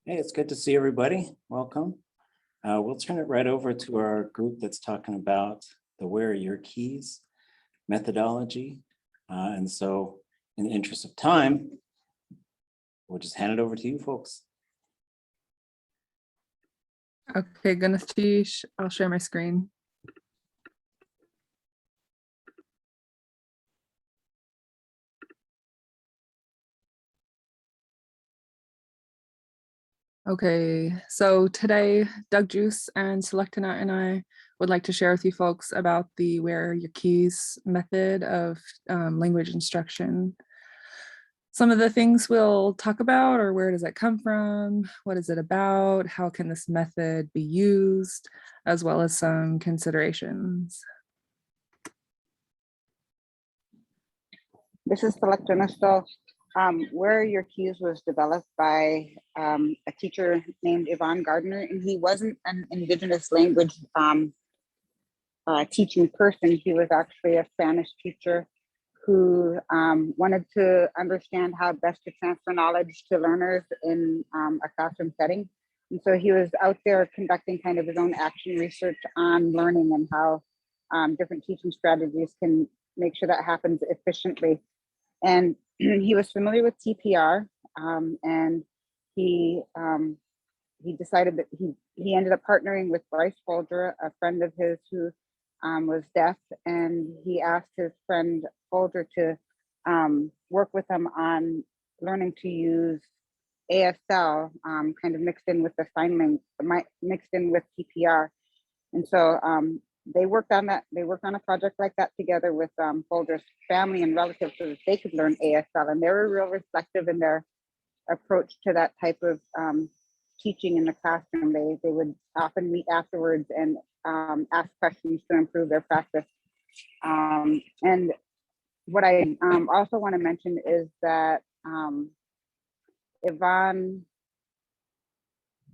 Hey, it's good to see everybody. Welcome. We'll turn it right over to our group that's talking about the Where Are Your Keys methodology. And so in the interest of time, we'll just hand it over to you folks. Okay, Ganatish, I'll share my screen. Okay, so today, Doug Juice and Selectina and I would like to share with you folks about the Where Are Your Keys method of language instruction. Some of the things we'll talk about are where does it come from? What is it about? How can this method be used? As well as some considerations. This is Selectina. So Where Are Your Keys was developed by a teacher named Yvonne Gardner, and he wasn't an Indigenous language teaching person. He was actually a Spanish teacher who wanted to understand how best to transfer knowledge to learners in a classroom setting. And so he was out there conducting kind of his own action research on learning and how different teaching strategies can make sure that happens efficiently. And he was familiar with TPR, and he decided that he ended up partnering with Bryce Folger, a friend of his who was deaf, and he asked his friend Folger to work with him on learning to use ASL, kind of mixed in with the sign language, mixed in with TPR. And so they worked on that. They worked on a project like that together with Folger's family and relatives so that they could learn ASL. And they were real reflective in their approach to that type of teaching in the classroom. They would often meet afterwards and ask questions to improve their practice. And what I also want to mention is that Yvonne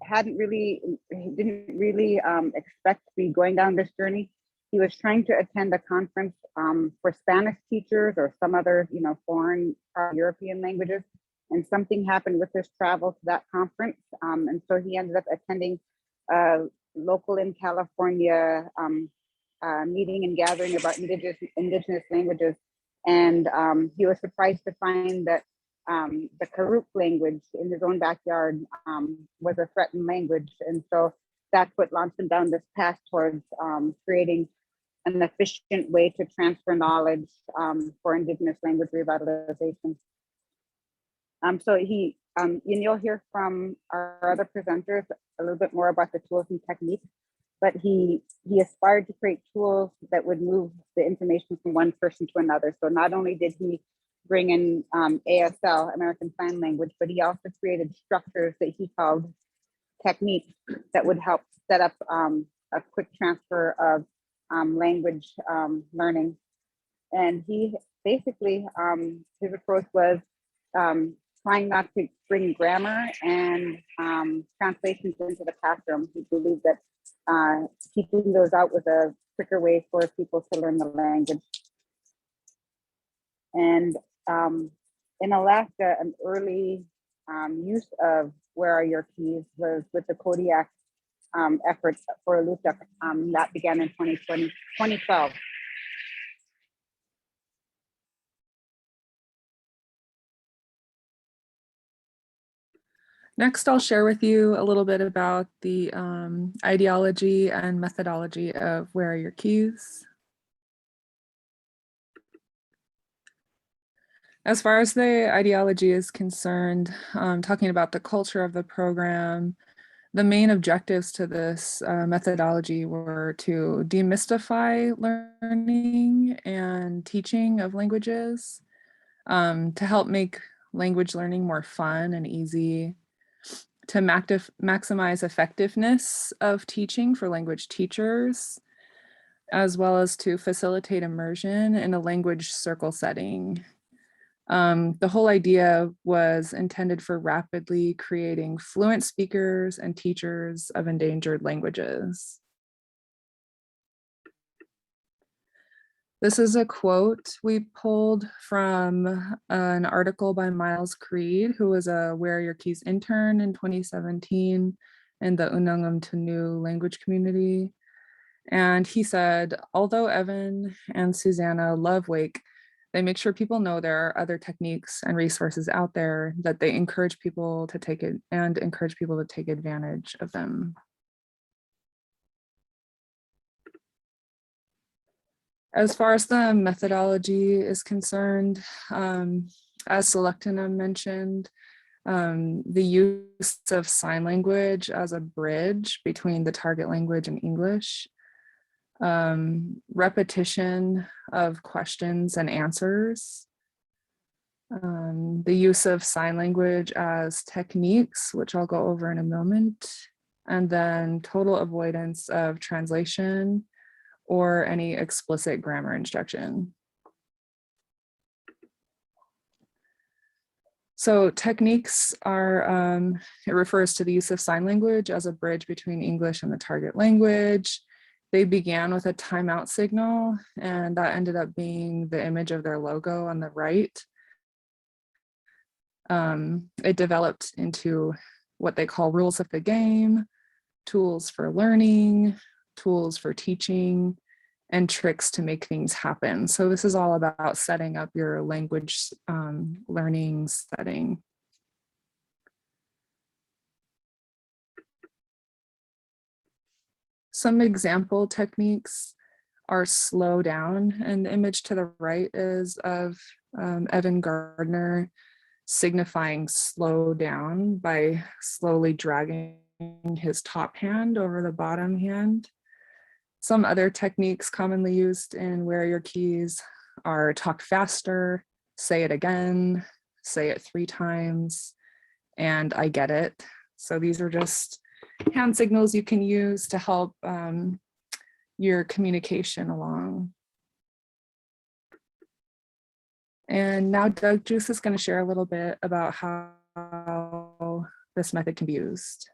didn't really expect to be going down this journey. He was trying to attend a conference for Spanish teachers or some other, foreign European languages, and something happened with his travel to that conference, and so he ended up attending a local in California meeting and gathering about indigenous languages, and he was surprised to find that the Karuk language in his own backyard was a threatened language. And so that's what launched him down this path towards creating an efficient way to transfer knowledge for Indigenous language revitalization. So and you'll hear from our other presenters a little bit more about the tools and techniques, but he aspired to create tools that would move the information from one person to another. So not only did he bring in ASL, American Sign Language, but he also created structures that he called techniques that would help set up a quick transfer of language learning. And he basically, his approach was trying not to bring grammar and translations into the classroom. He believed that keeping those out was a quicker way for people to learn the language. And in Alaska, an early use of Where Are Your Keys was with the Kodiak efforts for Lutuk that began in 2012. Next, I'll share with you a little bit about the ideology and methodology of Where Are Your Keys. As far as the ideology is concerned, talking about the culture of the program, the main objectives to this methodology were to demystify learning and teaching of languages, to help make language learning more fun and easy, to maximize effectiveness of teaching for language teachers, as well as to facilitate immersion in a language circle setting. The whole idea was intended for rapidly creating fluent speakers and teachers of endangered languages. This is a quote we pulled from an article by Miles Creed, who was a Where Are Your Keys intern in 2017 in the Unangam Tanu language community. And he said, although Evan and Susanna love Wake, they make sure people know there are other techniques and resources out there that they encourage people to take it and encourage people to take advantage of them. As far as the methodology is concerned, as Selectina mentioned, the use of sign language as a bridge between the target language and English, repetition of questions and answers, the use of sign language as techniques, which I'll go over in a moment, and then total avoidance of translation or any explicit grammar instruction. So techniques are, it refers to the use of sign language as a bridge between English and the target language. They began with a timeout signal, and that ended up being the image of their logo on the right. It developed into what they call rules of the game, tools for learning, tools for teaching, and tricks to make things happen. So this is all about setting up your language learning setting. Some example techniques are slow down, and the image to the right is of Evan Gardner signifying slow down by slowly dragging his top hand over the bottom hand. Some other techniques commonly used in Where Are Your Keys are talk faster, say it again, say it 3 times, and I get it. So these are just hand signals you can use to help your communication along. And now Doug Juice is going to share a little bit about how this method can be used.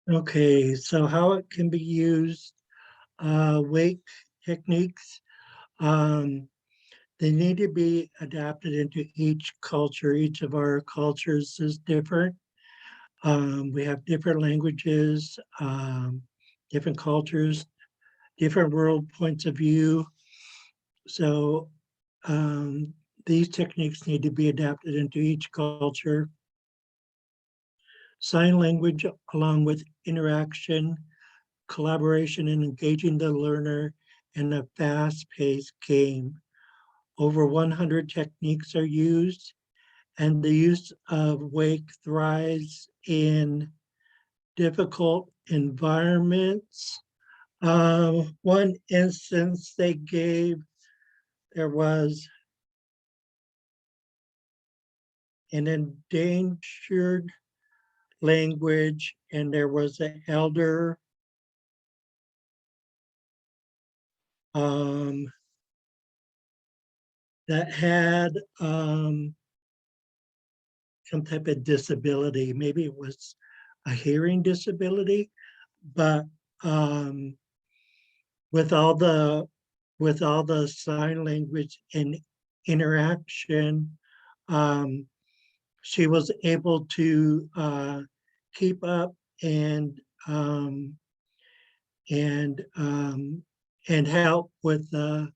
Okay, so how it can be used, wake techniques, they need to be adapted into each culture. Each of our cultures is different. We have different languages, different cultures, different world points of view. So these techniques need to be adapted into each culture. Sign language, along with interaction, collaboration, and engaging the learner in a fast-paced game. Over 100 techniques are used, and the use of Wake thrives in difficult environments. One instance they gave, there was an endangered language, and there was an elder that had some type of disability. Maybe it was a hearing disability, but with all the sign language and interaction, she was able to keep up and help with the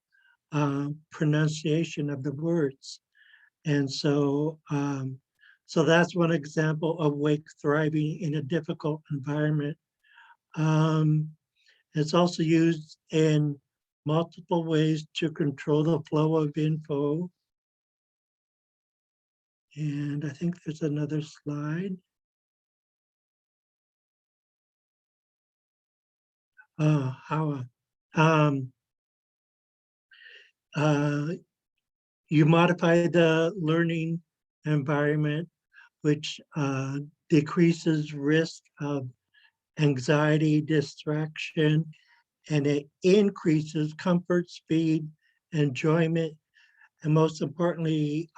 pronunciation of the words. And so so that's one example of Wake thriving in a difficult environment. It's also used in multiple ways to control the flow of info. And I think there's another slide. How you modify the learning environment, which decreases risk of anxiety, distraction, and it increases comfort, speed, enjoyment, and most importantly,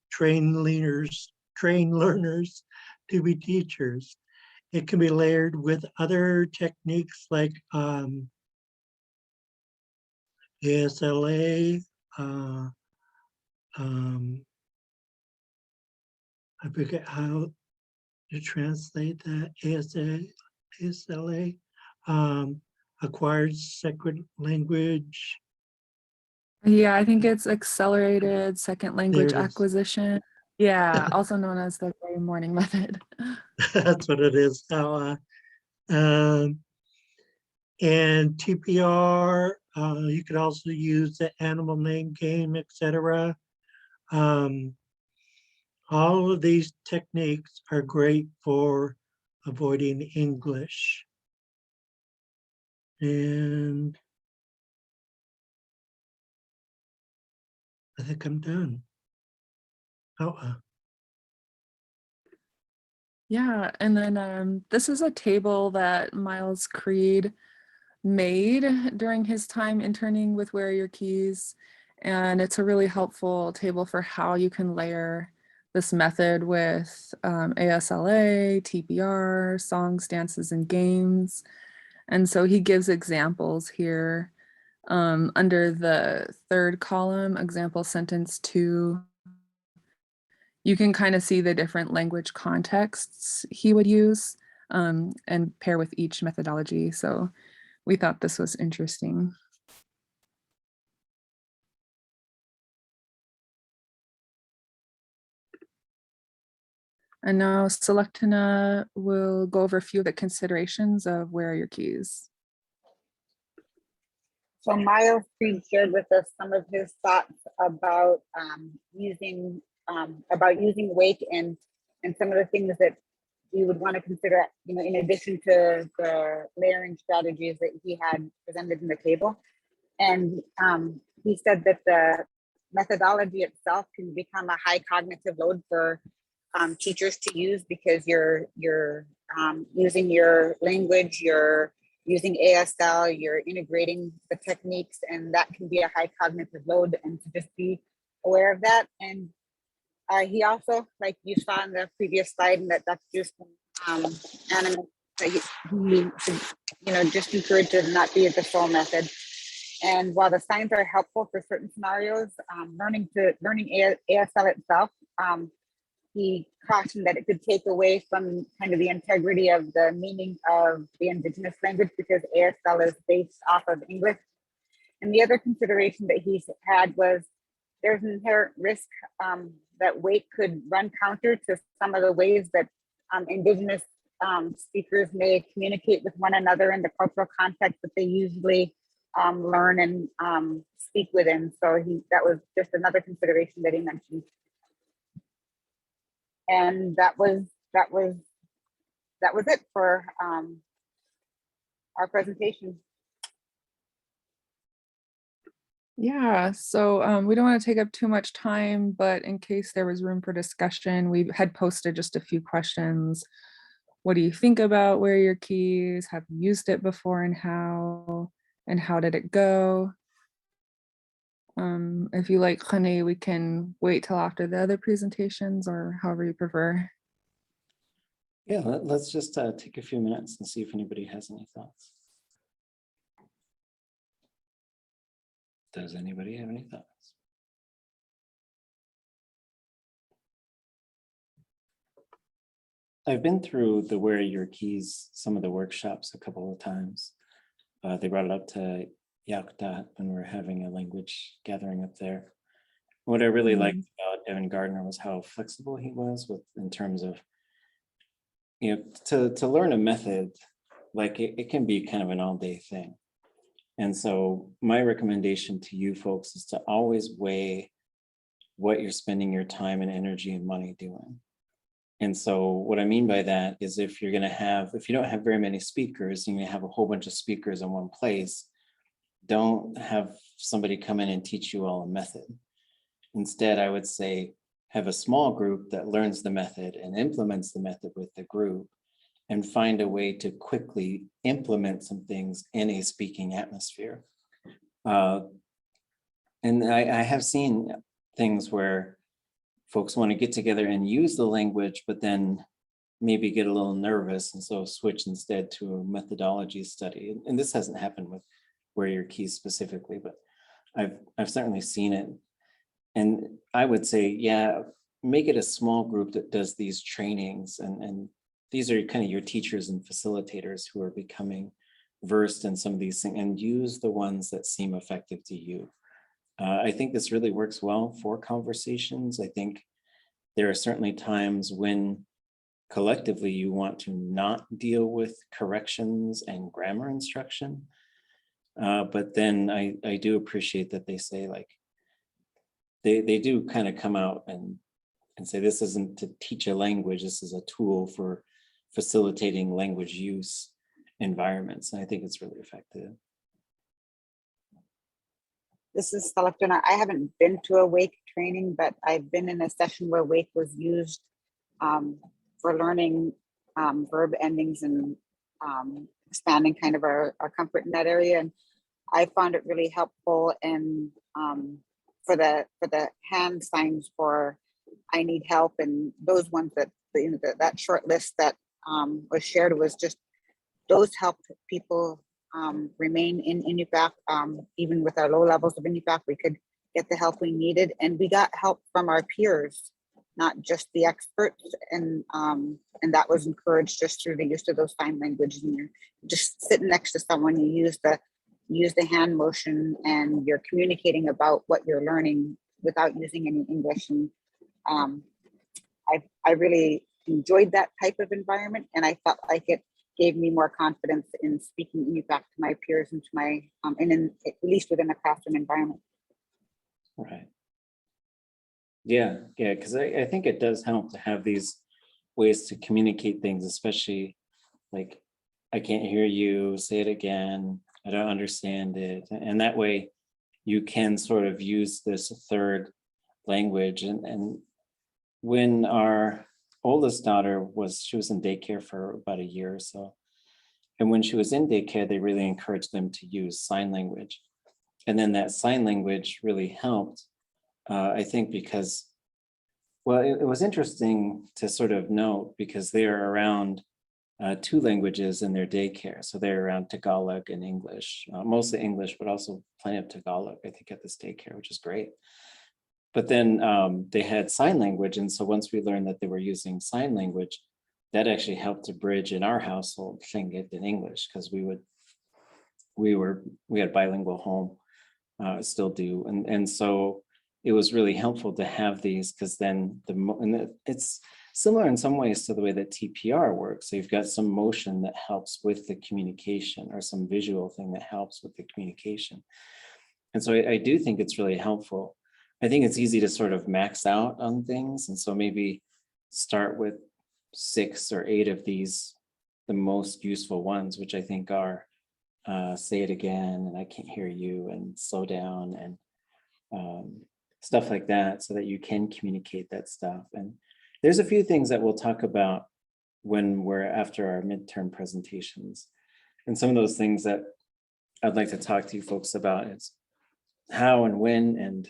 train learners to be teachers. It can be layered with other techniques like ASLA, I forget how to translate that, ASLA, acquired second language. Yeah, I think it's accelerated second There language it is. acquisition. Yeah, also known as the gray morning method. That's what it is now. And TPR, you could also use the animal name game, etc. All of these techniques are great for avoiding English. And I think I'm done. Oh, Yeah, and then this is a table that Miles Creed made during his time interning with Where Are Your Keys? And it's a really helpful table for how you can layer this method with ASLA, TPR, songs, dances, and games. And so he gives examples here under the third column, example sentence 2. You can kind of see the different language contexts he would use and pair with each methodology. So we thought this was interesting. And now Selectina will go over a few of the considerations of Where Are Your Keys? So Miles Creed shared with us some of his thoughts about using weight and some of the things that you would want to consider, in addition to the layering strategies that he had presented in the table. And he said that the methodology itself can become a high cognitive load for teachers to use, because you're using your language, you're using ASL, you're integrating the techniques, and that can be a high cognitive load, and to just be aware of that. And he also, like you saw in the previous slide, and that Dr. Houston animated, that he should, just encourage it not be the sole method. And while the signs are helpful for certain scenarios, learning ASL itself, he cautioned that it could take away from kind of the integrity of the meaning of the Indigenous language, because ASL is based off of English. And the other consideration that he had was there's an inherent risk that weight could run counter to some of the ways that Indigenous speakers may communicate with one another in the cultural context that they usually learn and speak within. So that was just another consideration that he mentioned. And that was it for our presentation. Yeah, so we don't want to take up too much time, but in case there was room for discussion, we had posted just a few questions. What do you think about Where Are Your Keys? Have you used it before, and how did it go? If you like, Honey, we can wait till after the other presentations, or however you prefer. Yeah, let's just take a few minutes and see if anybody has any thoughts. Does anybody have any thoughts? I've been through the Where Are Your Keys, some of the workshops a couple of times. They brought it up to Yakta when we were having a language gathering up there. What I really liked about Evan Gardner was how flexible he was in terms of, to learn a method, like it can be kind of an all-day thing. And so my recommendation to you folks is to always weigh what you're spending your time and energy and money doing. And so what I mean by that is if you don't have very many speakers and you have a whole bunch of speakers in one place, don't have somebody come in and teach you all a method. Instead, I would say have a small group that learns the method and implements the method with the group, and find a way to quickly implement some things in a speaking atmosphere. And I have seen things where folks want to get together and use the language, but then maybe get a little nervous, and so switch instead to a methodology study. And this hasn't happened with Where Are Your Keys specifically, but I've certainly seen it. And I would say, yeah, make it a small group that does these trainings, and these are kind of your teachers and facilitators who are becoming versed in some of these things, and use the ones that seem effective to you. I think this really works well for conversations. I think there are certainly times when collectively you want to not deal with corrections and grammar instruction. But then I do appreciate that they say, like, they do kind of come out and say, this isn't to teach a language, this is a tool for facilitating language use environments. And I think it's really effective. This is Selectona. I haven't been to a Wake training, but I've been in a session where Wake was used for learning verb endings and expanding kind of our comfort in that area. And I found it really helpful. And for the hand signs for I need help, and those ones that, you know, that short list that was shared was just, those helped people remain in Inupiaq. Even with our low levels of Inupiaq, we could get the help we needed, and we got help from our peers, not just the experts. And that was encouraged just through the use of those sign languages. And you're just sitting next to someone, you use the hand motion, and you're communicating about what you're learning without using any English. And I really enjoyed that type of environment, and I felt like it gave me more confidence in speaking Inupiaq to my peers and to my at least within a classroom environment. Right. Yeah, because I think it does help to have these ways to communicate things, especially like, I can't hear you, say it again, I don't understand it. And that way you can sort of use this third language. And when our oldest daughter she was in daycare for about a year or so. And when she was in daycare, they really encouraged them to use sign language. And then that sign language really helped, I think, because, well, it was interesting to sort of note, because they are around two languages in their daycare. So they're around Tagalog and English, mostly English, but also plenty of Tagalog, I think, at this daycare, which is great. But then they had sign language. And so once we learned that they were using sign language, that actually helped to bridge in our household Tlingit and English, because we had bilingual home, still do. And so it was really helpful to have these, because then it's similar in some ways to the way that TPR works. So you've got some motion that helps with the communication, or some visual thing that helps with the communication. And so I do think it's really helpful. I think it's easy to sort of max out on things. And so maybe start with 6 or 8 of these, the most useful ones, which I think are say it again, and I can't hear you, and slow down, and stuff like that, so that you can communicate that stuff. And there's a few things that we'll talk about when we're after our midterm presentations. And some of those things that I'd like to talk to you folks about is how and when and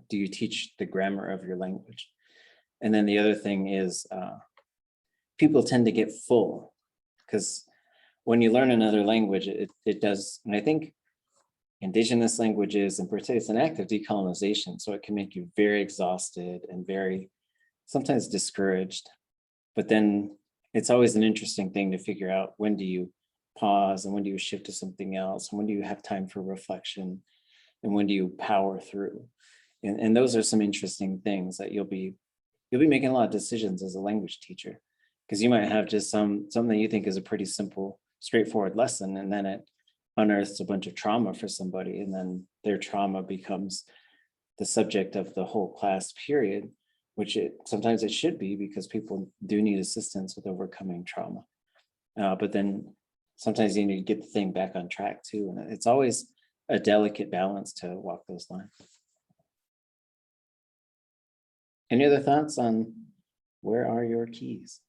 do you teach the grammar of your language? And then the other thing is people tend to get full, because when you learn another language, it does, and I think Indigenous languages in particular, it's an act of decolonization, so it can make you very exhausted and very sometimes discouraged. But then it's always an interesting thing to figure out, when do you pause, and when do you shift to something else, and when do you have time for reflection, and when do you power through? And those are some interesting things that you'll be making a lot of decisions as a language teacher, because you might have just something you think is a pretty simple, straightforward lesson, and then it unearths a bunch of trauma for somebody, and then their trauma becomes the subject of the whole class period, which sometimes it should be, because people do need assistance with overcoming trauma. But then sometimes you need to get the thing back on track too. And it's always a delicate balance to walk those lines. Any other thoughts on where are your keys?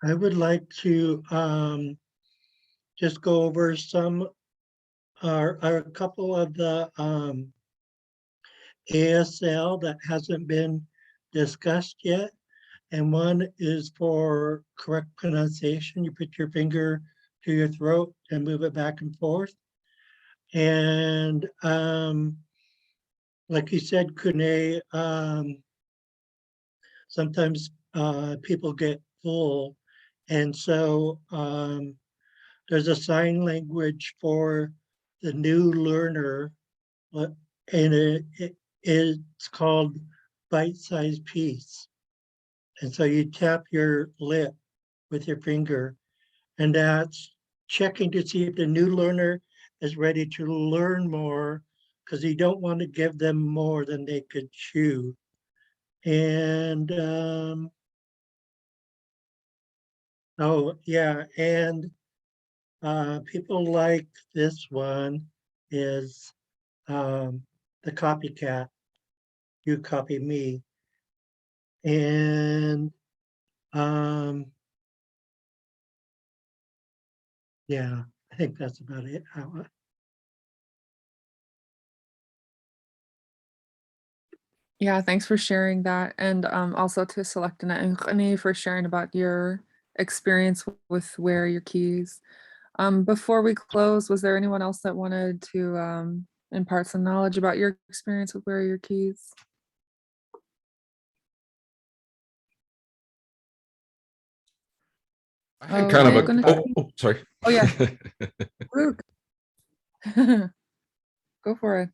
I would like to just go over a couple of the ASL that hasn't been discussed yet. And one is for correct pronunciation. You put your finger to your throat and move it back and forth. And like you said, Kune, sometimes people get full. And so there's a sign language for the new learner, and it's called bite-sized piece. And so you tap your lip with your finger, and that's checking to see if the new learner is ready to learn more, because you don't want to give them more than they could chew. And oh yeah, and people like this one is the copycat. You copy me. And yeah, I think that's about it. Yeah, thanks for sharing that. And also to Selectina and Khani for sharing about your experience with Where Are Your Keys. Before we close, was there anyone else that wanted to impart some knowledge about your experience with Where Are Your Keys? I had kind of Luke and a, sorry. Oh, yeah. Luke. Go for it.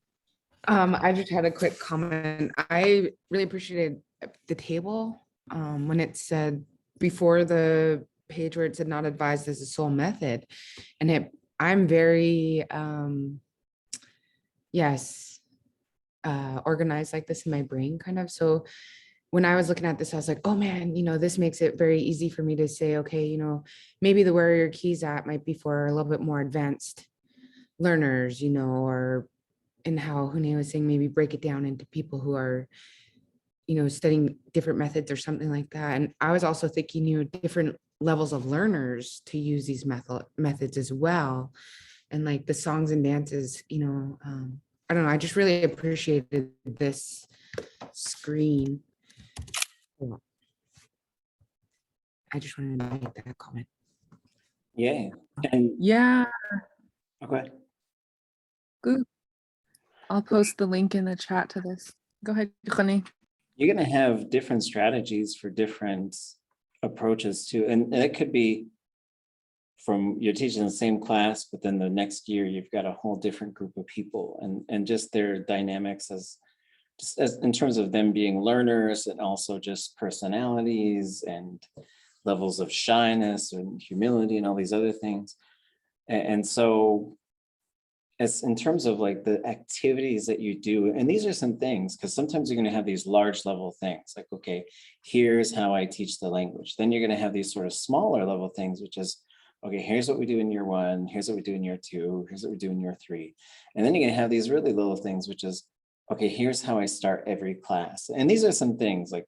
I just had a quick comment. I really appreciated the table when it said before the page where it said not advised as a sole method. And I'm very, yes, organized like this in my brain kind of. So when I was looking at this, I was like, oh man, this makes it very easy for me to say, okay, maybe the Where Are Your Keys app might be for a little bit more advanced learners, or and how Hune was saying, maybe break it down into people who are, studying different methods or something like that. And I was also thinking, different levels of learners to use these methods as well. And like the songs and dances, I don't know, I just really appreciated this screen. I just wanted to make that comment. Yeah. And Yeah, okay. good. I'll post the link in the chat to this. Go ahead, Khani. You're going to have different strategies for different approaches too. And it could be from you're teaching the same class, but then the next year you've got a whole different group of people and just their dynamics as in terms of them being learners and also just personalities and levels of shyness and humility and all these other things. And so as in terms of like the activities that you do, and these are some things, because sometimes you're going to have these large level things like, okay, here's how I teach the language. Then you're going to have these sort of smaller level things, which is, okay, here's what we do in year 1, here's what we do in year 2, here's what we do in year 3. And then you're going to have these really little things, which is, okay, here's how I start every class. And these are some things like,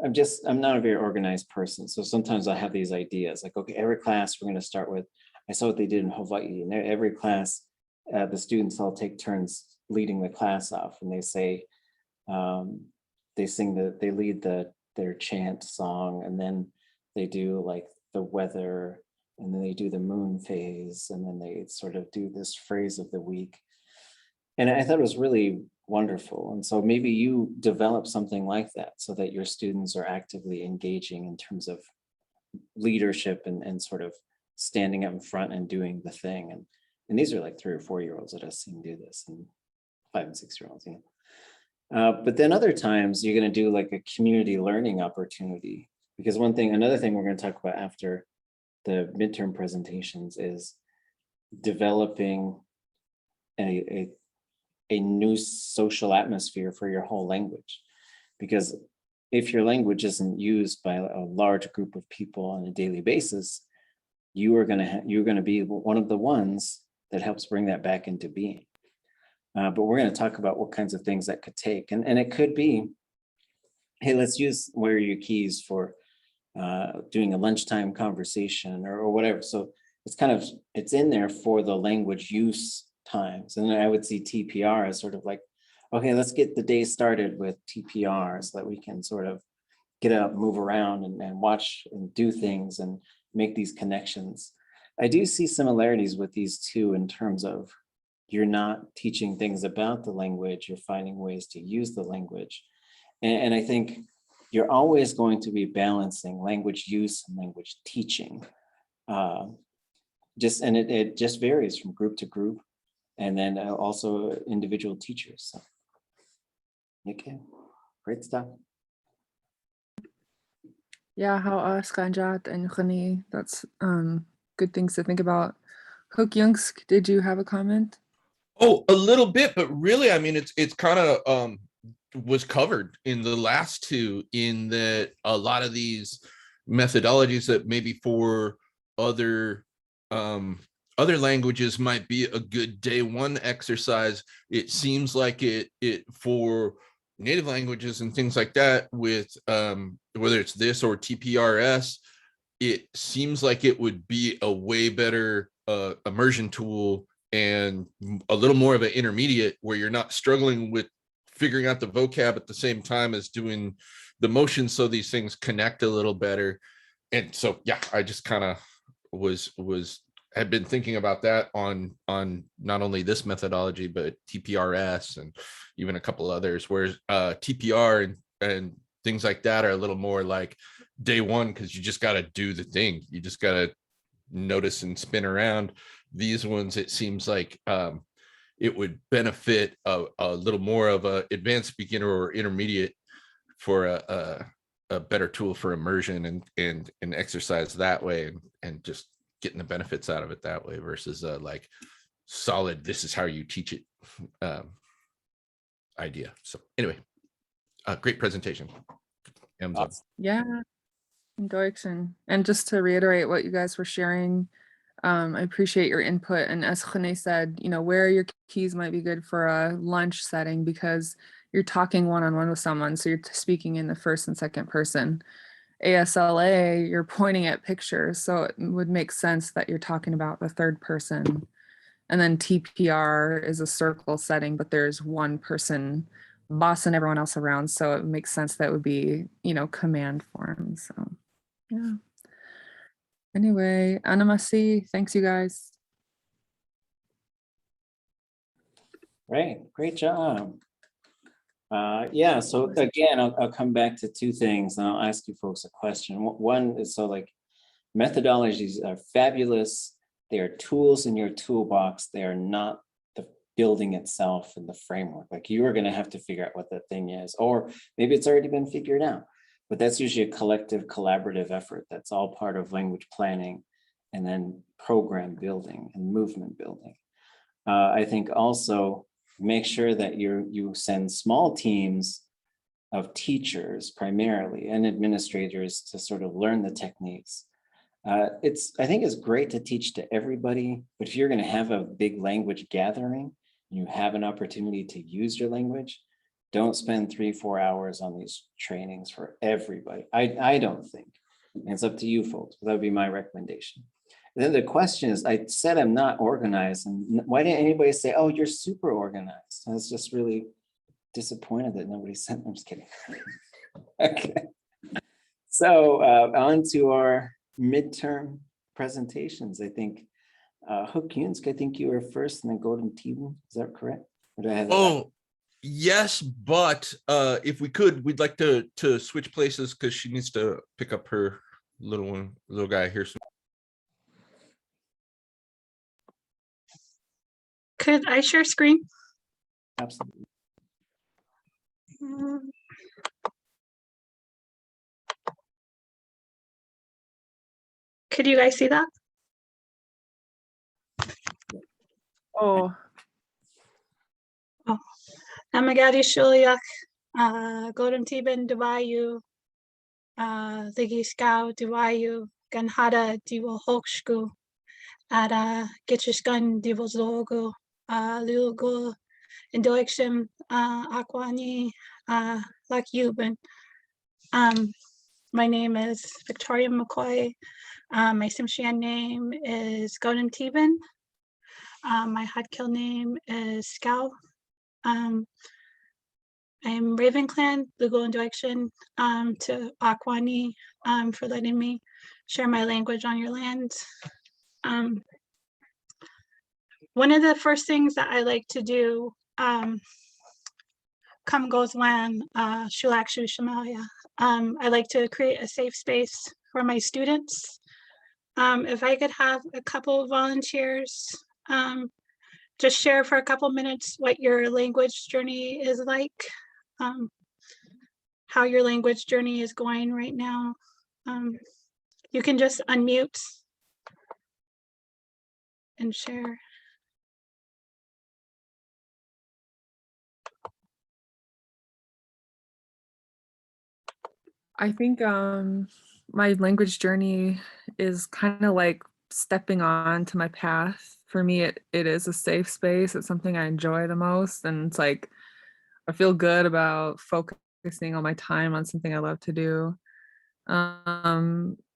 I'm not a very organized person. So sometimes I have these ideas like, okay, every class we're going to start with, I saw what they did in Hawaii, and every class, the students all take turns leading the class off, and they say, they lead their chant song, and then they do like the weather, and then they do the moon phase, and then they sort of do this phrase of the week. And I thought it was really wonderful. And so maybe you develop something like that so that your students are actively engaging in terms of leadership and sort of standing up in front and doing the thing. And these are like 3 or 4-year-olds that I've seen do this, and 5 and 6-year-olds. But then other times you're going to do like a community learning opportunity, because another thing we're going to talk about after the midterm presentations is developing a new social atmosphere for your whole language. Because if your language isn't used by a large group of people on a daily basis, you're going to be one of the ones that helps bring that back into being. But we're going to talk about what kinds of things that could take. And it could be, hey, let's use Where Are Your Keys for doing a lunchtime conversation or whatever. So it's in there for the language use times. And I would see TPR as sort of like, okay, let's get the day started with TPR so that we can sort of get up, move around and watch and do things and make these connections. I do see similarities with these two in terms of you're not teaching things about the language, you're finding ways to use the language. And I think you're always going to be balancing language use and language teaching. And it just varies from group to group, and then also individual teachers. So. Okay, great stuff. Yeah, how Skanjat and Khani, that's good things to think about. Hook Youngsk, did you have a comment? Oh, a little bit, but really, I mean, it's kind of was covered in the last two, in that a lot of these methodologies that maybe for other languages might be a good day one exercise. It seems like it for native languages and things like that, with whether it's this or TPRS, it seems like it would be a way better immersion tool, and a little more of an intermediate, where you're not struggling with figuring out the vocab at the same time as doing the motion, so these things connect a little better. And so, yeah, I just kind of had been thinking about that on not only this methodology, but TPRS and even a couple others, whereas TPR and things like that are a little more like day one, because you just got to do the thing. You just got to notice and spin around. These ones, it seems like it would benefit a little more of a advanced beginner or intermediate for a better tool for immersion and exercise that way, and just getting the benefits out of it that way, versus like solid, this is how you teach it idea. So anyway, great presentation. Awesome. Yeah, in Deutschen. And just to reiterate what you guys were sharing, I appreciate your input. And as Khane said, you know, where your keys might be good for a lunch setting, because you're talking one-on-one with someone. So you're speaking in the first and second person. ASLA, you're pointing at pictures. So it would make sense that you're talking about the third person. And then TPR is a circle setting, but there's one person bossing everyone else around. So it makes sense that would be, you know, command form. So yeah. Anyway, Anamasi, thanks you guys. Great job. Yeah, so again, I'll come back to two things, and I'll ask you folks a question. One is, so like, methodologies are fabulous. They are tools in your toolbox. They are not the building itself and the framework. Like, you are going to have to figure out what that thing is, or maybe it's already been figured out. But that's usually a collective, collaborative effort. That's all part of language planning, and then program building and movement building. I think also make sure that you send small teams of teachers primarily and administrators to sort of learn the techniques. I think it's great to teach to everybody, but if you're going to have a big language gathering, and you have an opportunity to use your language, don't spend 3-4 hours on these trainings for everybody. I don't think. And it's up to you folks, but that would be my recommendation. And then the question is, I said I'm not organized, and why didn't anybody say, oh, you're super organized? I was just really disappointed that nobody said. I'm just kidding. Okay. So on to our midterm presentations. I think Hook Yunsk, I think you were first, and then Golden Teeben. Is that correct? Or do I have that right? Yes, but if we could, we'd like to switch places, because she needs to pick up her little guy here soon. Could I share screen? Absolutely. Could you guys see that? Oh. Amagadi Shuliak, Golden Tiben Devayu, Ligi Scow Devayu, Ganhada Divo Hoksku, Ada Gitchishgun Divo Zogo, Lulgo, Indoixim, Akwani, Lak Yuban. My name is Victoria McCoy. My Simshian name is Golden Tiben. My Hadkill name is Scow. I'm Raven Clan, Lugo and Direction, to Akwani, for letting me share my language on your land. One of the first things that I like to do, come goes when, Shulak Shu Shamalia. I like to create a safe space for my students. If I could have a couple of volunteers, just share for a couple minutes what your language journey is like, how your language journey is going right now. You can just unmute and share. I think my language journey is kind of like stepping on to my path. For me, it is a safe space. It's something I enjoy the most. And it's like I feel good about focusing all my time on something I love to do.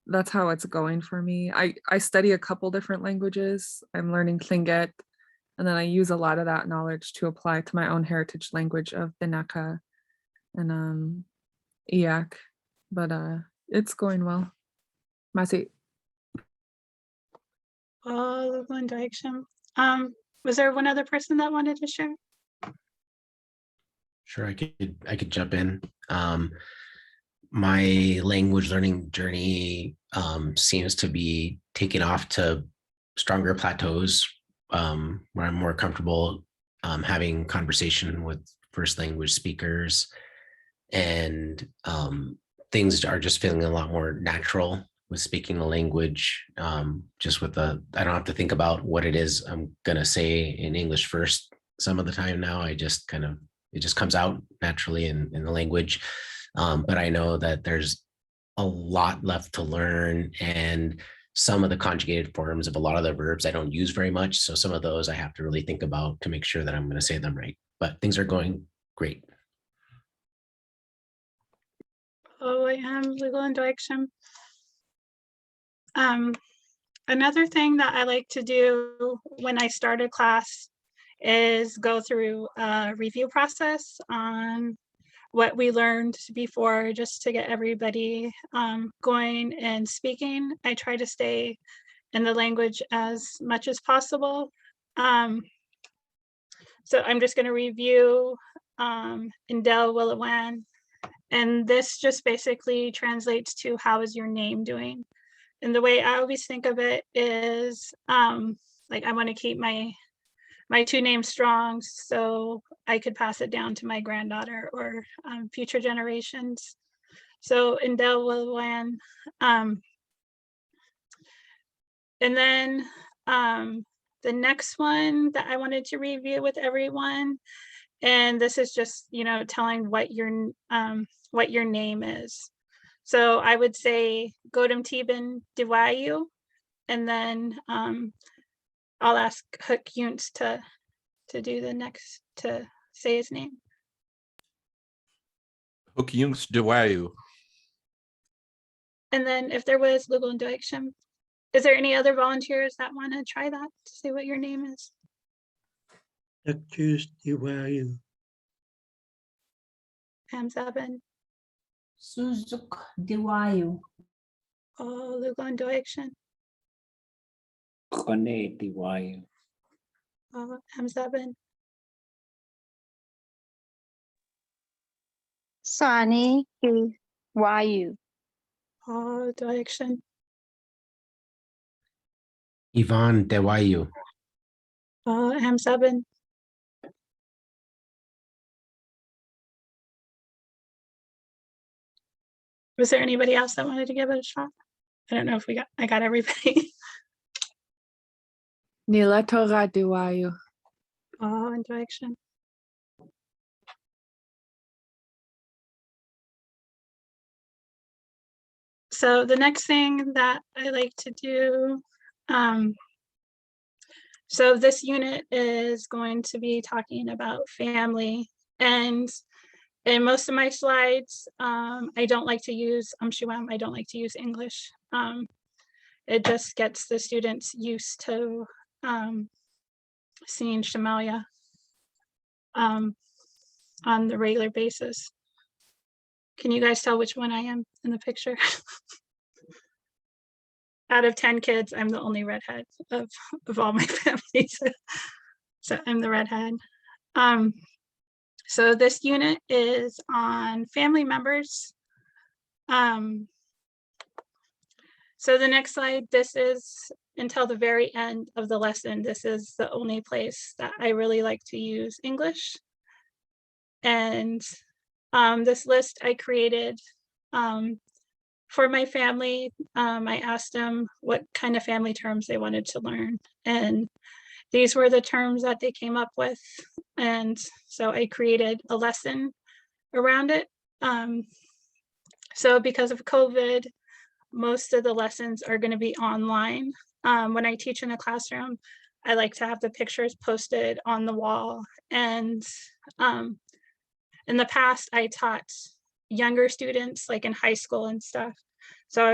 That's how it's going for me. I study a couple different languages. I'm learning Tlingit, and then I use a lot of that knowledge to apply to my own heritage language of Binaka and Iyak. But it's going well. Masi. Oh, one direction. Was there one other person that wanted to share? Sure, I could jump in. My language learning journey seems to be taking off to stronger plateaus where I'm more comfortable having conversation with first language speakers, and things are just feeling a lot more natural with speaking the language. Just with I don't have to think about what it is I'm gonna say in English first. Some of the time now, it just comes out naturally in the language. But I know that there's a lot left to learn, and some of the conjugated forms of a lot of the verbs I don't use very much. So some of those I have to really think about to make sure that I'm going to say them right. But things are going great. Oh, I am legal and direction. Another thing that I like to do when I start a class is go through a review process on what we learned before, just to get everybody going and speaking. I try to stay in the language as much as possible. So I'm just going to review Indel Willawan, and this just basically translates to how is your name doing. And the way I always think of it is like I want to keep my two names strong so I could pass it down to my granddaughter or future generations. So Indel Willawan. And then the next one that I wanted to review with everyone, and this is just, telling what your name is. So I would say Godem Teben Diwayu, and then I'll ask Hook Yuntz to do the next, to say his name. Hook Jungs Dewayu. And then if there was Lugal and Doiksham, is there any other volunteers that want to try that to say what your name is? Choose Diwayu. Hamzaben. Suzuk Diwayu. Oh, Lugal and Doiksham. Kone Diwayu. Oh, Hamzaben. Sani Diwayu. Oh, Doiksham. Ivan Dewayu. Oh, Hamzaben. Was there anybody else that wanted to give it a shot? I don't know if I got everybody. Nilatora Diwayu. Oh, in direction. So the next thing that I like to do, so this unit is going to be talking about family, and in most of my slides, I don't like to use Shuam, I don't like to use English. It just gets the students used to seeing Shamalia on the regular basis. Can you guys tell which one I am in the picture? out of 10 kids, I'm the only redhead of all my family. So I'm the redhead. So this unit is on family members. So the next slide, this is until the very end of the lesson. This is the only place that I really like to use English. And this list I created for my family. I asked them what kind of family terms they wanted to learn. And these were the terms that they came up with. And so I created a lesson around it. So because of COVID, most of the lessons are going to be online. When I teach in a classroom, I like to have the pictures posted on the wall. And in the past, I taught younger students, like in high school and stuff. So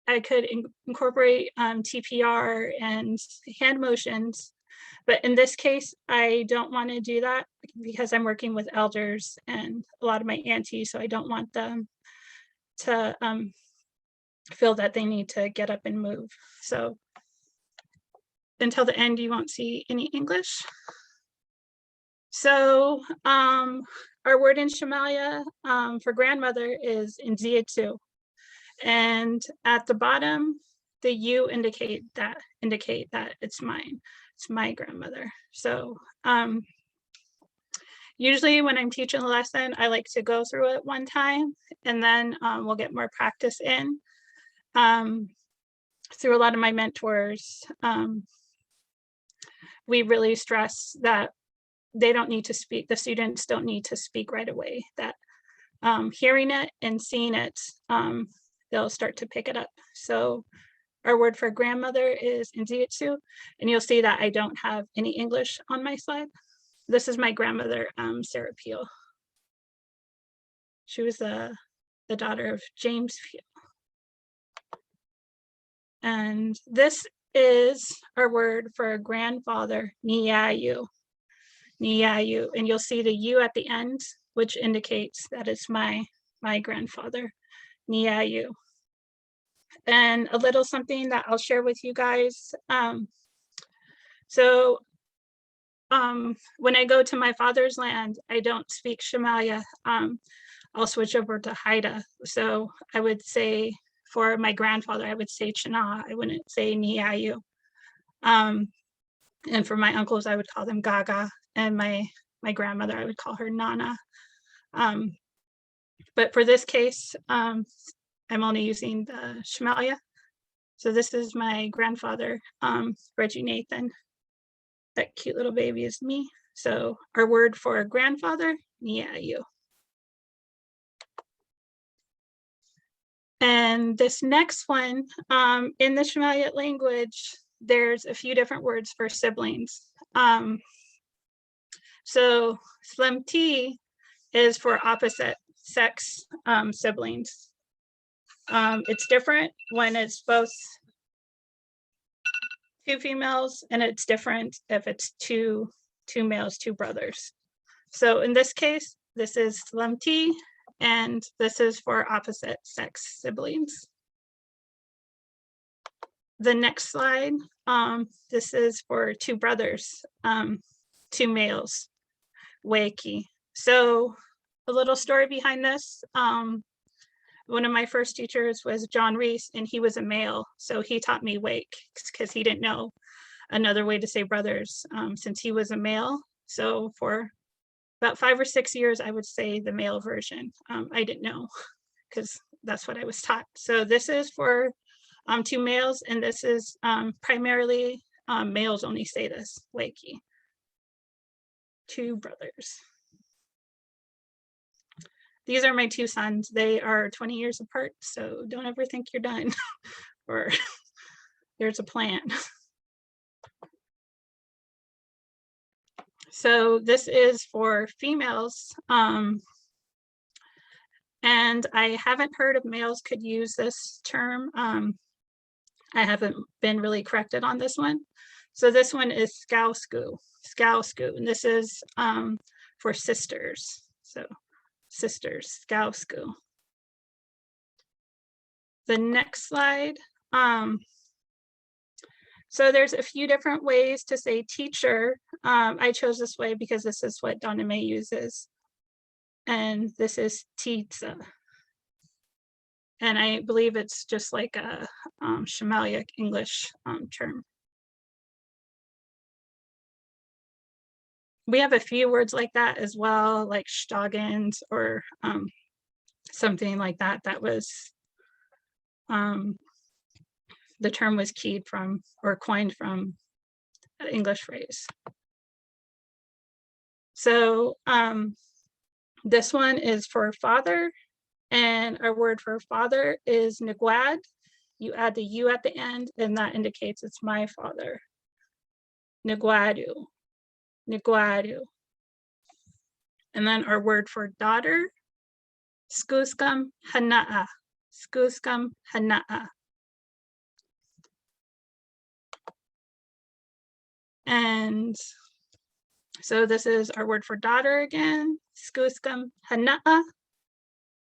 I could incorporate TPR and hand motions. But in this case, I don't want to do that because I'm working with elders and a lot of my aunties, so I don't want them to feel that they need to get up and move. So until the end, you won't see any English. So our word in Shamalia for grandmother is Nziatu. And at the bottom, the U indicate that it's mine. It's my grandmother. So usually when I'm teaching a lesson, I like to go through it one time and then we'll get more practice in. Through a lot of my mentors, we really stress that they don't need to speak, the students don't need to speak right away, that hearing it and seeing it, they'll start to pick it up. So our word for grandmother is Nziatu, and you'll see that I don't have any English on my slide. This is my grandmother, Sarah Peel. She was the daughter of James Peel. And this is our word for grandfather, Niyayu. Niyayu, and you'll see the U at the end, which indicates that it's my grandfather, Niyayu. And a little something that I'll share with you guys. So when I go to my father's land, I don't speak Shamalia. I'll switch over to Haida. So I would say for my grandfather, I would say Chana. I wouldn't say Niyayu. And for my uncles, I would call them Gaga. And my grandmother, I would call her Nana. But for this case, I'm only using the Shamalia. So this is my grandfather, Reggie Nathan. That cute little baby is me. So our word for grandfather, Niyayu. And this next one, in the Shamalia language, there's a few different words for siblings. So Slemti is for opposite sex siblings. It's different when it's both two females, and it's different if it's two males, two brothers. So in this case, this is Slemti, and this is for opposite sex siblings. The next slide, this is for two brothers, two males, Waiki. So a little story behind this. One of my first teachers was John Reese, and he was a male. So he taught me Wake because he didn't know another way to say brothers since he was a male. So for about 5 or 6 years, I would say the male version. I didn't know because that's what I was taught. So this is for two males, and this is primarily males only say this, Wakey. Two brothers. These are my two sons. They are 20 years apart, so don't ever think you're done or there's a plan. So this is for females. And I haven't heard of males could use this term. I haven't been really corrected on this one. So this one is Scouscoo, and this is for sisters. So sisters, Scouscoo. The next slide, So there's a few different ways to say teacher. I chose this way because this is what Donna Mae uses. And this is titsa. And I believe it's just like a Shamalic English term. We have a few words like that as well, like Stoggins or something like that. That was, the term was keyed from or coined from an English phrase. So this one is for father, and our word for father is Niguad. You add the U at the end, and that indicates it's my father. Niguadu, Niguadu. And then our word for daughter, Skuskam Hana'a, Skuskam Hana'a. And so this is our word for daughter again, Skuskam Hana'a.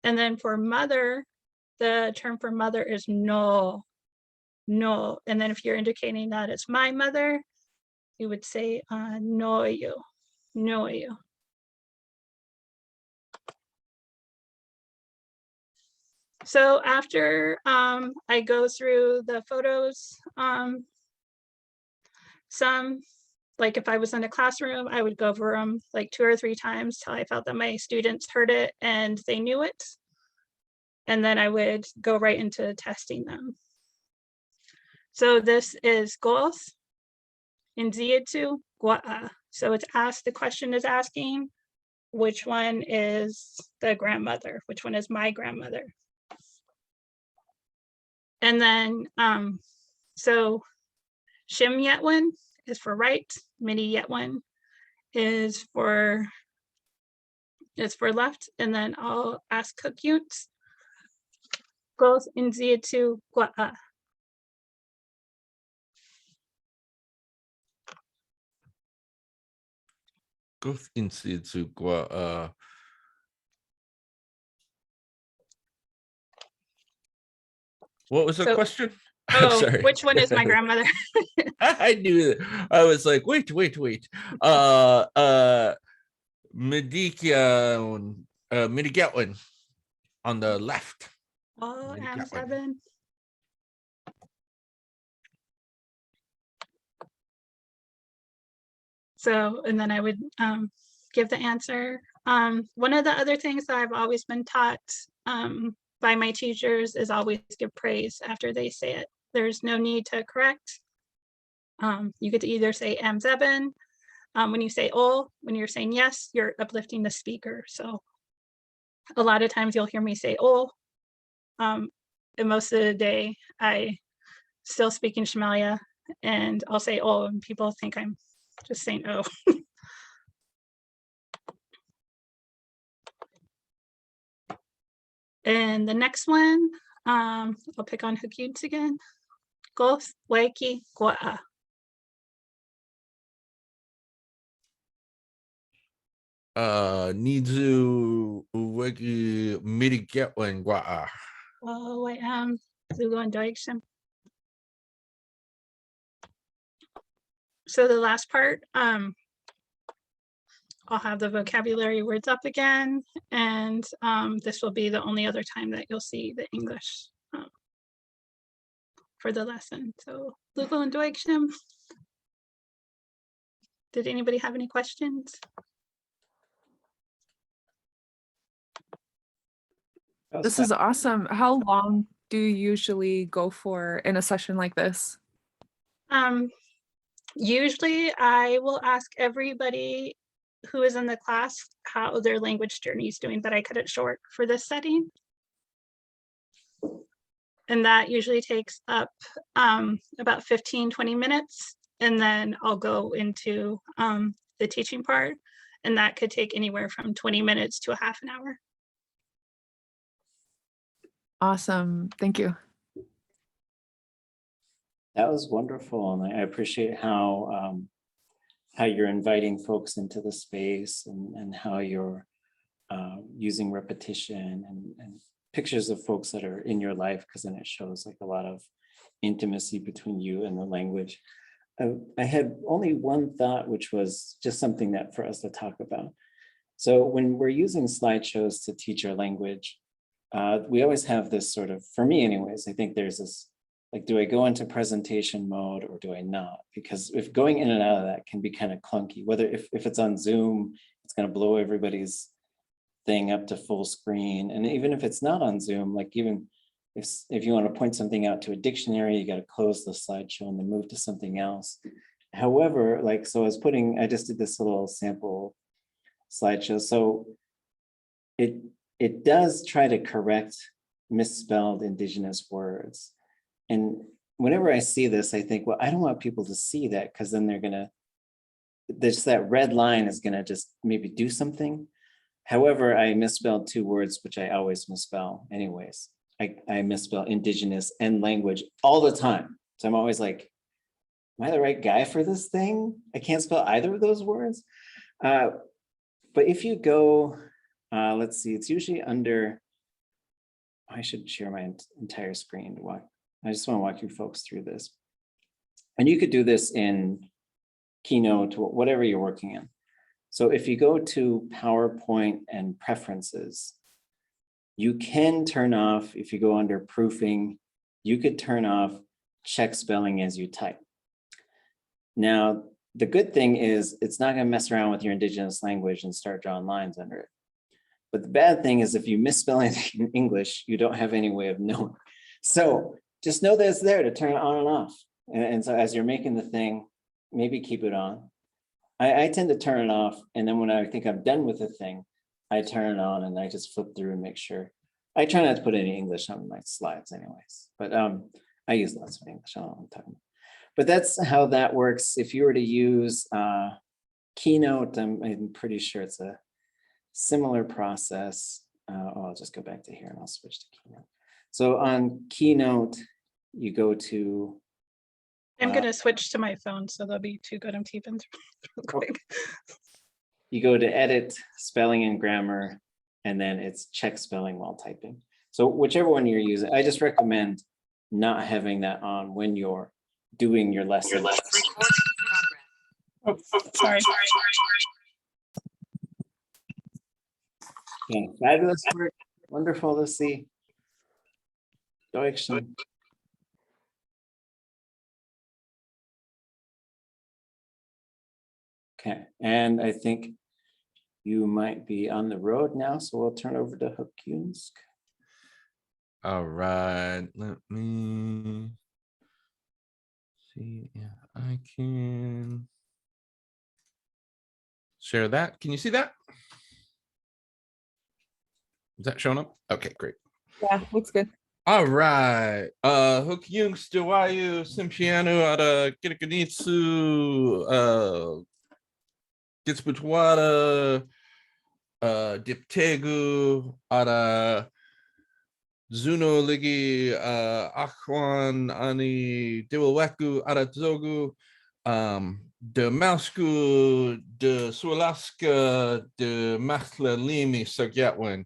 And then for mother, the term for mother is no, no. And then if you're indicating that it's my mother, you would say no you, no you. So after I go through the photos, some, like if I was in a classroom, I would go over them like 2 or 3 times till I felt that my students heard it and they knew it. And then I would go right into testing them. So this is goals in Ziatu Gua'a. So it's asked, the question is asking, which one is the grandmother? Which one is my grandmother? And then, so Shim Yetwin is for right, Mini Yetwin is for left, and then I'll ask Cook-Yunt. Goes in Ziatu Gua'a. Go into what was the So- question? I'm Oh, sorry. which one is my grandmother? I knew it. I was like, wait. Midigatwin on the left. Oh, Mini I'm Gatwin. 7. So, and then I would give the answer. One of the other things that I've always been taught by my teachers is always give praise after they say it. There's no need to correct. You get to either say am zeben. When you say oh, when you're saying yes, you're uplifting the speaker. So a lot of times you'll hear me say oh. And most of the day I still speak in Shamalia and I'll say oh, and people think I'm just saying oh. And the next one, I'll pick on Cook-Yunt again. Gos Waiki Gua'a. Nizu Uweki Midigatwin Gua'a. Oh, I am Zulu and Deutschen. So the last part, I'll have the vocabulary words up again, and this will be the only other time that you'll see the English for the lesson. So Zulu and Deutschen. Did anybody have any questions? This is awesome. How long do you usually go for in a session like this? Usually I will ask everybody who is in the class how their language journey is doing, but I cut it short for this setting. And that usually takes up about 15-20 minutes. And then I'll go into the teaching part. And that could take anywhere from 20 minutes to a half an hour. Awesome. Thank you. That was wonderful, and I appreciate how you're inviting folks into the space and how you're using repetition and pictures of folks that are in your life, because then it shows like a lot of intimacy between you and the language. I had only one thought, which was just something that for us to talk about. So when we're using slideshows to teach our language, we always have this sort of, for me anyways, I think there's this, like, do I go into presentation mode or do I not? Because if going in and out of that can be kind of clunky, whether if it's on Zoom, it's going to blow everybody's thing up to full screen. And even if it's not on Zoom, like even if you want to point something out to a dictionary, you got to close the slideshow and then move to something else. However, like, so I just did this little sample slideshow. So it does try to correct misspelled Indigenous words. And whenever I see this, I think, well, I don't want people to see that, because then that red line is gonna just maybe do something. However, I misspelled 2 words, which I always misspell anyways. I misspell Indigenous and language all the time. So I'm always like, am I the right guy for this thing? I can't spell either of those words. But if you go, let's see, it's usually under, I should share my entire screen to walk. I just want to walk you folks through this. And you could do this in Keynote, whatever you're working in. So if you go to PowerPoint and preferences, you can turn off, if you go under proofing, you could turn off check spelling as you type. Now, the good thing is it's not going to mess around with your Indigenous language and start drawing lines under it. But the bad thing is if you misspell it in English, you don't have any way of knowing. So just know that it's there to turn it on and off. And so as you're making the thing, maybe keep it on. I tend to turn it off. And then when I think I'm done with the thing, I turn it on and I just flip through and make sure. I try not to put any English on my slides anyways, but I use lots of English. I don't know what I'm talking about. But that's how that works. If you were to use Keynote, I'm pretty sure it's a similar process. I'll just go back to here and I'll switch to Keynote. So on Keynote, you go to. I'm going to switch to my phone, so there'll be 2 Godam Tevens real quick. You go to edit, spelling and grammar, and then it's check spelling while typing. So whichever one you're using, I just recommend not having that on when you're doing your lesson. Oh, sorry. Yeah, fabulous work. Wonderful to see. Deutschland. Okay, and I think you might be on the road now, so we'll turn over to Hukyunsk. All right, let me see if I can share that. Can you see that? Is that showing up? Okay, great. Yeah, looks good. All right. Hukyunsk Dewayu Simpianu Ada Kirikanitsu Gitsbutwada Diptegu Ada Zuno Ligi Akwan Ani Dewaweku Ada Zogu De Mausku De Sualaska De Machla Limi Sagyatwin.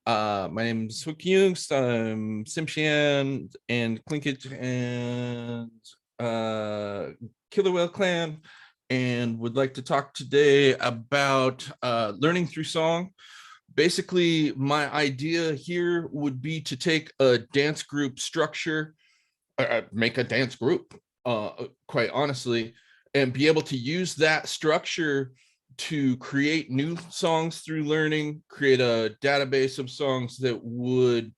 My name is Hukyunsk. I'm Simshian and Tlingit and Killer Whale Clan, and would like to talk today about learning through song. Basically, my idea here would be to take a dance group structure, make a dance group, quite honestly, and be able to use that structure to create new songs through learning, create a database of songs that would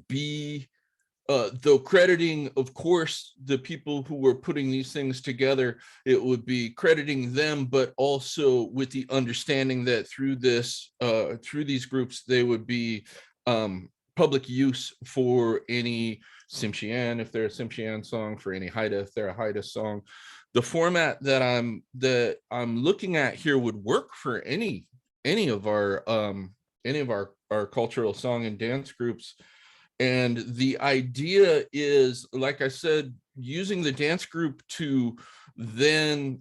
be though crediting, of course, the people who were putting these things together, it would be crediting them, but also with the understanding that through this, through these groups, they would be public use for any Simshian, if they're a Simshian song, for any Haida, if they're a Haida song. The format that I'm looking at here would work for any of our cultural song and dance groups. And the idea is, like I said, using the dance group to then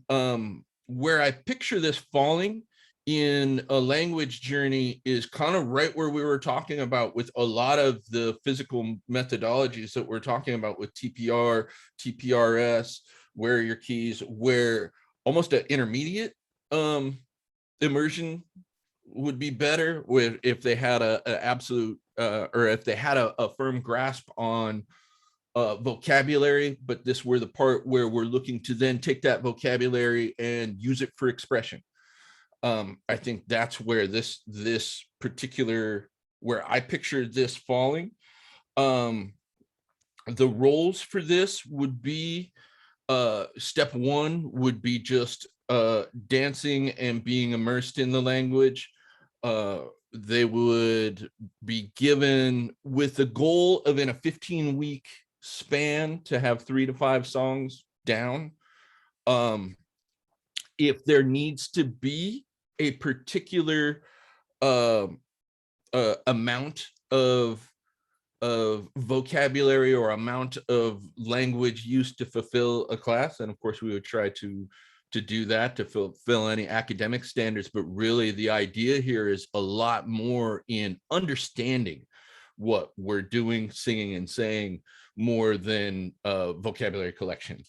where I picture this falling in a language journey is kind of right where we were talking about with a lot of the physical methodologies that we're talking about with TPR, TPRS, where are your keys, where almost an intermediate immersion would be better with if they had a absolute or if they had a firm grasp on vocabulary, but this were the part where we're looking to then take that vocabulary and use it for expression. I think that's where this particular, where I pictured this falling. The roles for this would be, step one would be just dancing and being immersed in the language. They would be given with the goal of in a 15-week span to have 3 to 5 songs down. If there needs to be a particular amount of vocabulary or amount of language used to fulfill a class, and of course we would try to do that to fulfill any academic standards, but really the idea here is a lot more in understanding what we're doing, singing and saying, more than vocabulary collection.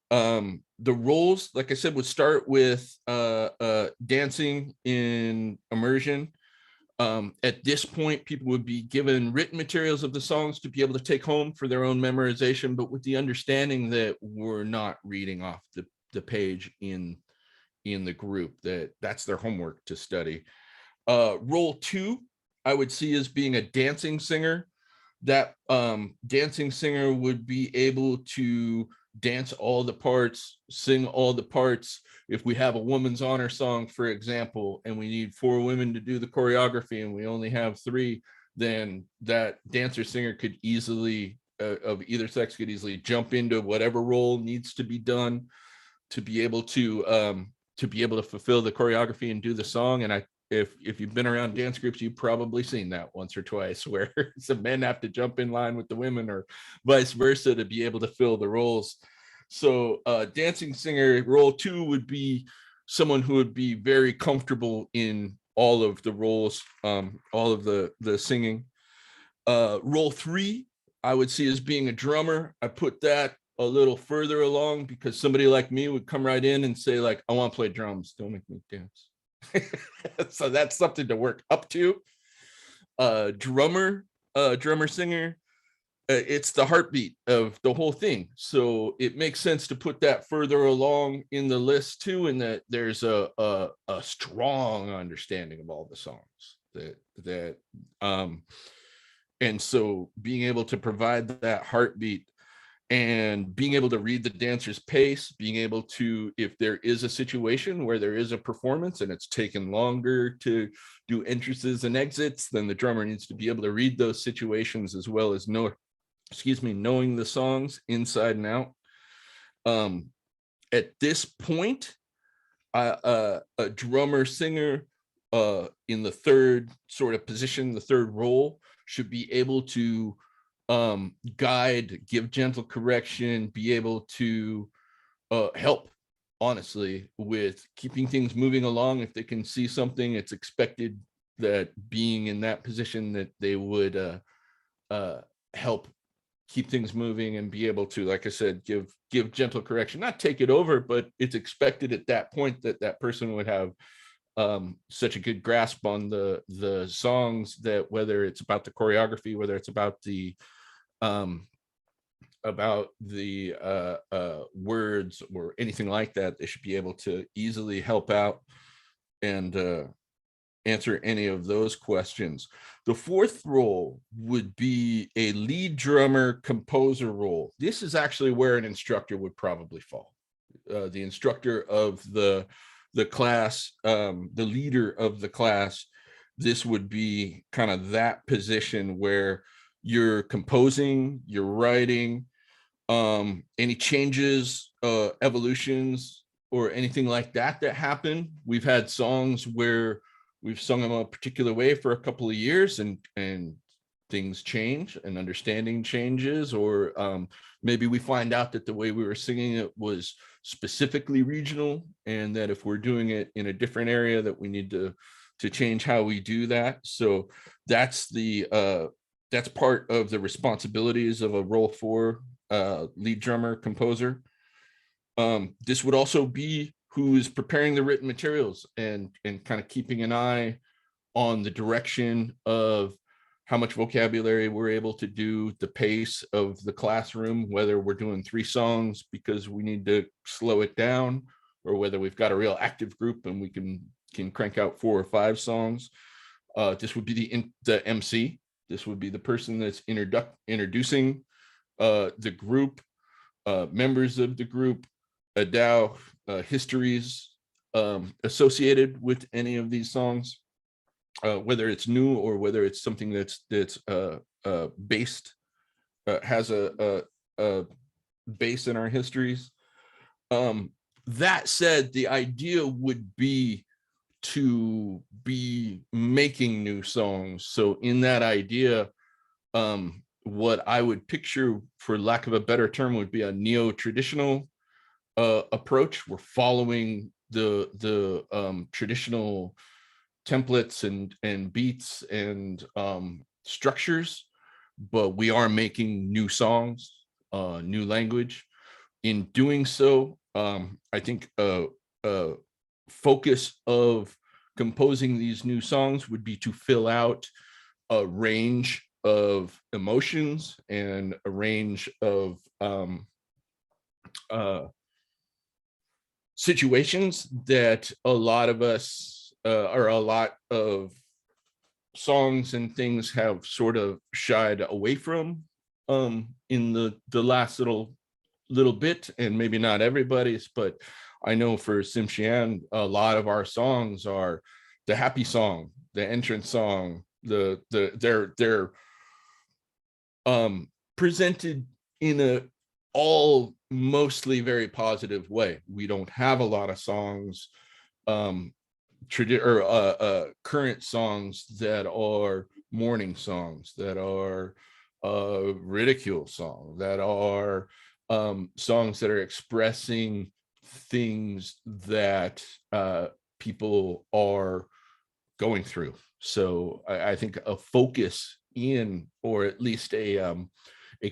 The roles, like I said, would start with dancing in immersion. At this point, people would be given written materials of the songs to be able to take home for their own memorization, but with the understanding that we're not reading off the page in the group, that's their homework to study. Role 2, I would see as being a dancing singer. That dancing singer would be able to dance all the parts, sing all the parts. If we have a woman's honor song, for example, and we need 4 women to do the choreography and we only have 3, then that dancer singer could easily, of either sex, could easily jump into whatever role needs to be done to be able to fulfill the choreography and do the song. And if you've been around dance groups, you've probably seen that once or twice, where some men have to jump in line with the women or vice versa to be able to fill the roles. So dancing singer, role 2 would be someone who would be very comfortable in all of the roles, all of the singing. Role 3, I would see as being a drummer. I put that a little further along because somebody like me would come right in and say, like, I want to play drums, don't make me dance. So that's something to work up to. Drummer singer, it's the heartbeat of the whole thing, so it makes sense to put that further along in the list too, and that there's a strong understanding of all the songs that and so being able to provide that heartbeat and being able to read the dancer's pace, being able to, if there is a situation where there is a performance and it's taken longer to do entrances and exits, then the drummer needs to be able to read those situations as well as knowing the songs inside and out. At this point, a drummer singer in the third sort of position, the third role, should be able to guide, give gentle correction, be able to help, honestly, with keeping things moving along. If they can see something, it's expected that being in that position that they would help keep things moving and be able to, like I said, give gentle correction, not take it over, but it's expected at that point that that person would have such a good grasp on the songs that whether it's about the choreography, whether it's about the words or anything like that, they should be able to easily help out and answer any of those questions. The fourth role would be a lead drummer composer role. This is actually where an instructor would probably fall. The instructor of the class, the leader of the class, this would be kind of that position where you're composing, you're writing, any changes, evolutions, or anything like that happen. We've had songs where we've sung them a particular way for a couple of years, and things change and understanding changes, or maybe we find out that the way we were singing it was specifically regional, and that if we're doing it in a different area that we need to change how we do that. So that's part of the responsibilities of a role 4 lead drummer composer. This would also be who is preparing the written materials and kind of keeping an eye on the direction of how much vocabulary we're able to do, the pace of the classroom, whether we're doing 3 songs because we need to slow it down, or whether we've got a real active group and we can crank out 4 or 5 songs. This would be the MC. This would be the person that's introducing the group, members of the group, ADAO, histories associated with any of these songs. Whether it's new or whether it's something that's based, has a base in our histories. That said, the idea would be to be making new songs. So in that idea, what I would picture, for lack of a better term, would be a neo-traditional approach. We're following the traditional templates and beats and structures, but we are making new songs, new language. In doing so, I think a focus of composing these new songs would be to fill out a range of emotions and a range of situations that a lot of us or a lot of songs and things have sort of shied away from in the last little bit, and maybe not everybody's, but I know for Tsimshian, a lot of our songs are the happy song, the entrance song, they're presented in a all mostly very positive way. We don't have a lot of songs, current songs that are mourning songs, that are ridicule songs, that are songs that are expressing things that people are going through. So I think a focus in, or at least a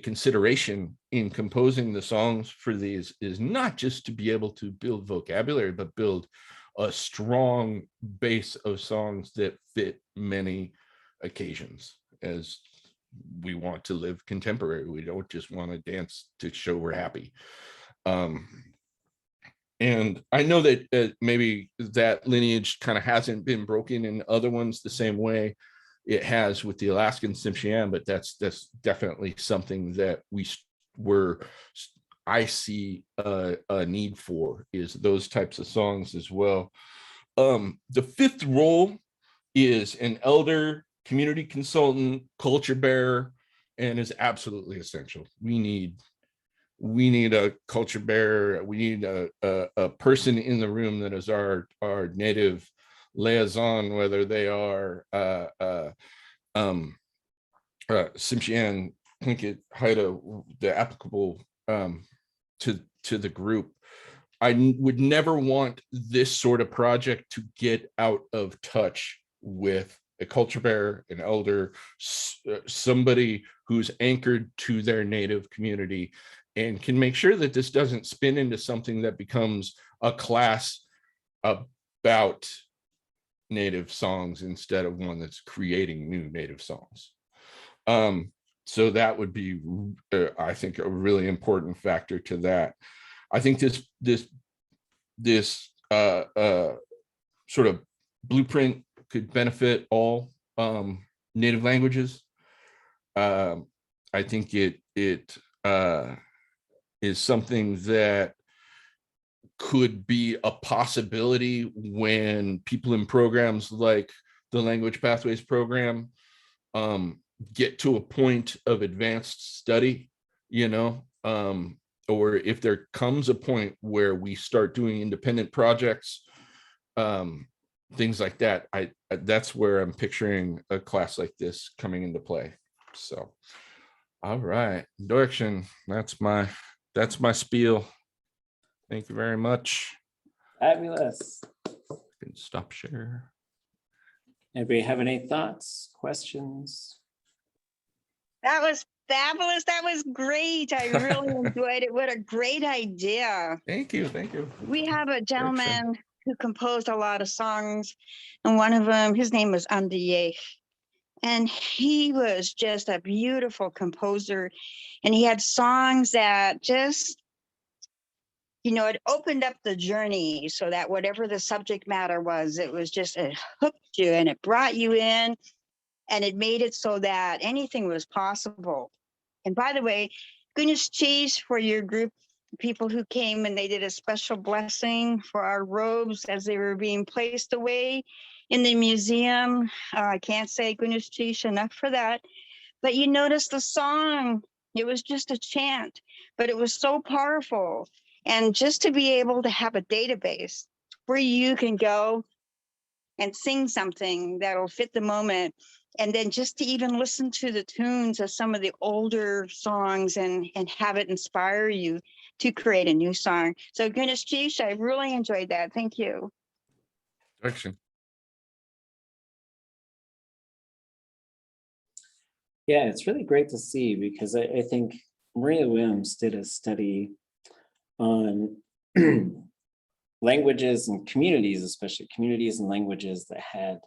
consideration in composing the songs for these, is not just to be able to build vocabulary, but build a strong base of songs that fit many occasions, as we want to live contemporary. We don't just want to dance to show we're happy. And I know that maybe that lineage kind of hasn't been broken in other ones the same way it has with the Alaskan Tsimshian, but that's definitely something that I see a need for, is those types of songs as well. The 5th role is an elder, community consultant, culture bearer, and is absolutely essential. We need a culture bearer. We need a person in the room that is our native liaison, whether they are Tsimshian, Tlingit, Haida, the applicable to the group. I would never want this sort of project to get out of touch with a culture bearer, an elder, somebody who's anchored to their native community, and can make sure that this doesn't spin into something that becomes a class about native songs instead of one that's creating new native songs. So that would be, I think, a really important factor to that. I think this sort of blueprint could benefit all native languages. I think it is something that could be a possibility when people in programs like the Language Pathways program get to a point of advanced study, or if there comes a point where we start doing independent projects, things like that. That's where I'm picturing a class like this coming into play. So, all right, direction. That's my spiel. Thank you very much. Fabulous. Can stop share. Anybody have any thoughts, questions? That was fabulous. That was great. I really enjoyed it. What a great idea. Thank you. Thank you. We have a Direction. gentleman who composed a lot of songs, and one of them, his name was Andy. And he was just a beautiful composer. And he had songs that just, you know, it opened up the journey so that whatever the subject matter was, it was just, it hooked you and it brought you in and it made it so that anything was possible. And by the way, goodness cheese for your group, people who came and they did a special blessing for our robes as they were being placed away in the museum. I can't say goodness cheese enough for that. But you notice the song, it was just a chant, but it was so powerful. And just to be able to have a database where you can go and sing something that'll fit the moment. And then just to even listen to the tunes of some of the older songs and have it inspire you to create a new song. So goodness cheese, I really enjoyed that. Thank you. Direction. Yeah, it's really great to see because I think Maria Williams did a study on languages and communities, especially communities and languages that had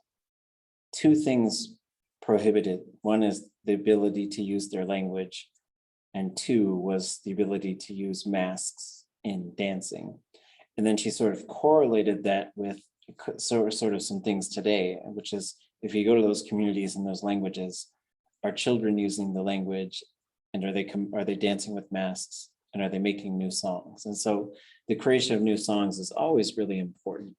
two things prohibited. One is the ability to use their language, and two was the ability to use masks in dancing. And then she sort of correlated that with sort of some things today, which is if you go to those communities and those languages, are children using the language, and are they dancing with masks, and are they making new songs? And so the creation of new songs is always really important.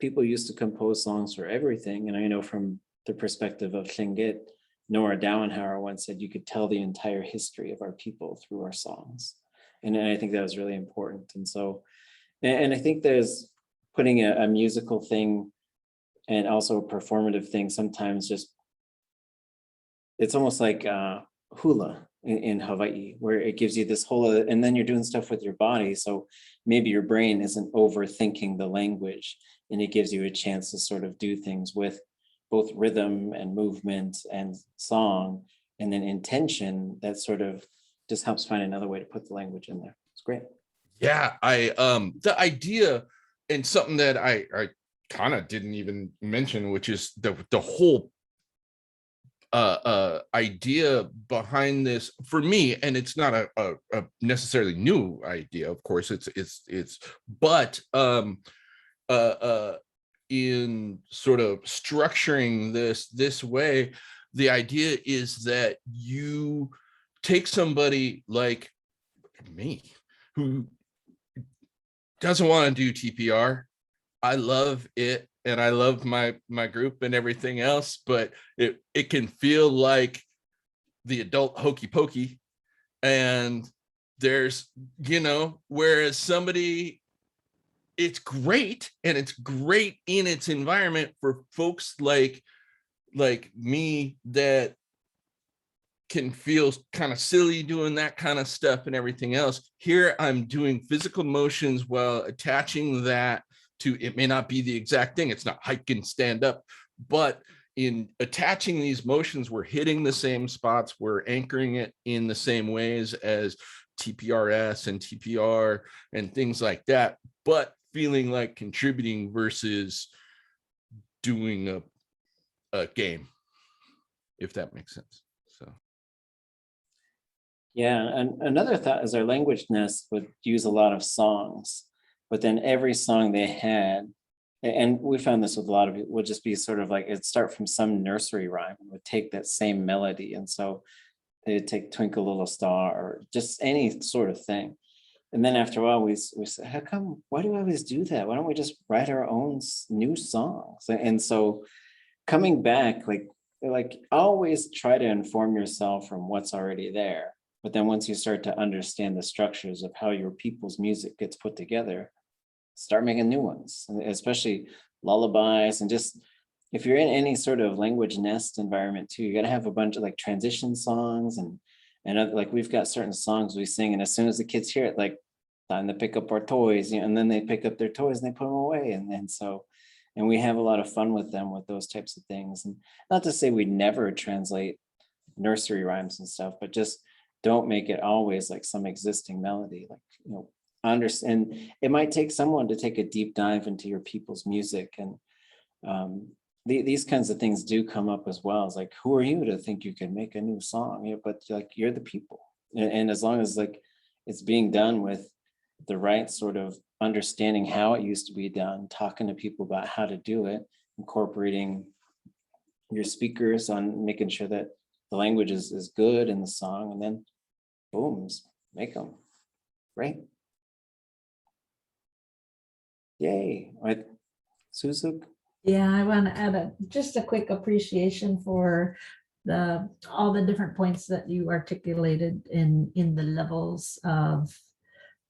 People used to compose songs for everything, and I know from the perspective of Tlingit, Nora Dauenhauer once said you could tell the entire history of our people through our songs. And I think that was really important. And so, and I think there's putting a musical thing and also a performative thing sometimes just, it's almost like hula in Hawaii, where it gives you this whole, and then you're doing stuff with your body. So maybe your brain isn't overthinking the language, and it gives you a chance to sort of do things with both rhythm and movement and song, and then intention that sort of just helps find another way to put the language in there. It's great. yeah, The idea, and something that I kind of didn't even mention, which is the whole idea behind this for me, and it's not a necessarily new idea, of course, but in sort of structuring this way, the idea is that you take somebody like me who doesn't want to do TPR. I love it, and I love my group and everything else, but it can feel like the adult hokey pokey. And there's, whereas somebody, it's great, and it's great in its environment for folks like me that can feel kind of silly doing that kind of stuff and everything else. Here I'm doing physical motions while attaching that to, it may not be the exact thing, it's not hike and stand up, but in attaching these motions, we're hitting the same spots, we're anchoring it in the same ways as TPRS and TPR and things like that, but feeling like contributing versus doing a game, if that makes sense. So yeah, and another thought is our language nest would use a lot of songs, but then every song they had, and we found this with a lot of it, would just be sort of like, it'd start from some nursery rhyme and would take that same melody. And so they'd take Twinkle Little Star or just any sort of thing. And then after a while, we said, how come, why do we always do that? Why don't we just write our own new songs? And so coming back, like always try to inform yourself from what's already there. But then once you start to understand the structures of how your people's music gets put together, start making new ones, especially lullabies and just, if you're in any sort of language nest environment too, you got to have a bunch of like transition songs and like we've got certain songs we sing, and as soon as the kids hear it, like time to pick up our toys, you know, and then they pick up their toys and they put them away, and so, and we have a lot of fun with them with those types of things. And not to say we never translate nursery rhymes and stuff, but just don't make it always like some existing melody, like, you know, understand. It might take someone to take a deep dive into your people's music, and these kinds of things do come up as well. It's like, who are you to think you can make a new song? You know, but like, you're the people, and as long as like it's being done with the right sort of understanding how it used to be done, talking to people about how to do it, incorporating your speakers on making sure that the language is good in the song, and then boom, just make them. Right? Yay. Right. Suzuk? Yeah, I want to add just a quick appreciation for all the different points that you articulated in the levels of,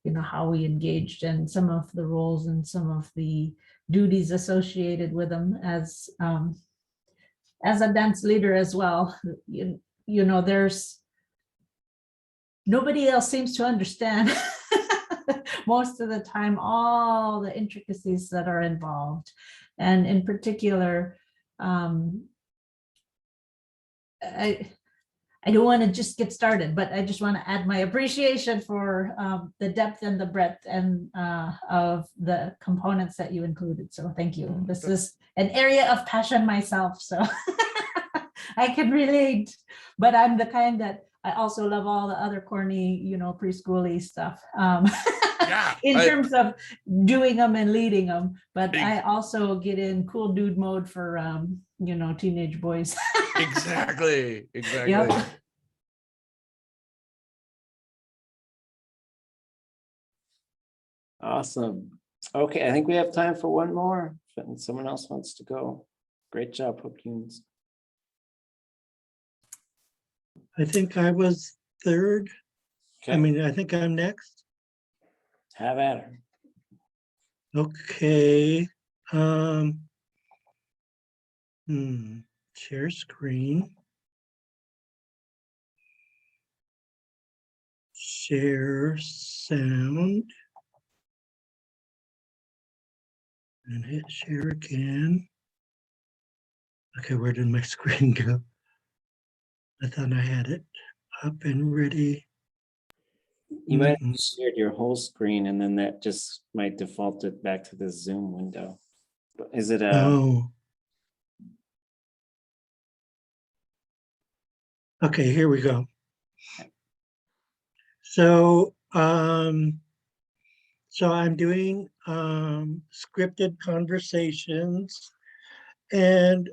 you know, how we engaged and some of the roles and some of the duties associated with them as a dance leader as well. You know, there's nobody else seems to understand most of the time all the intricacies that are involved. And in particular, I don't want to just get started, but I just want to add my appreciation for the depth and the breadth and of the components that you included. So thank you. This is an area of passion myself, so I can relate, but I'm the kind that I also love all the other corny, you know, preschooly stuff. Yeah, in terms of doing them and leading them, but I also get in cool dude mode for you know, teenage boys. exactly. Yep. Awesome. Okay, I think we have time for one more. If someone else wants to go. Great job, Hookunes. I think I was third. I Okay, mean, I think I'm next. have at her. Okay. Share screen. Share sound. And hit share again. Okay, where did my screen go? I thought I had it up and ready. You might have shared your whole screen, and then that just might default it back to the Zoom window. But is it a? Oh. Okay, here we go. So, so I'm doing scripted conversations, and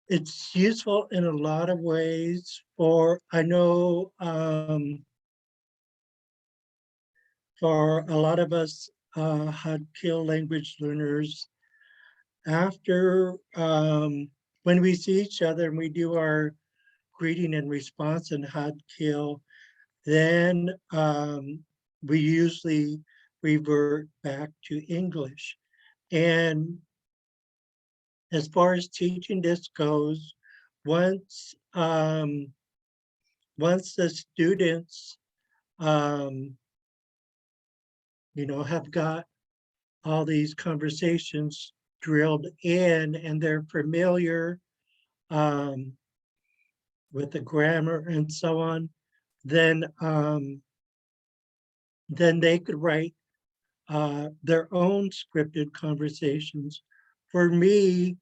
it's useful in a lot of ways for, I know, for a lot of us Hadkil language learners, after when we see each other and we do our greeting and response in Hadkil, then we usually revert back to English. And as far as teaching this goes, once the students you know, have got all these conversations drilled in and they're familiar with the grammar and so on, then they could write their own scripted conversations. For me,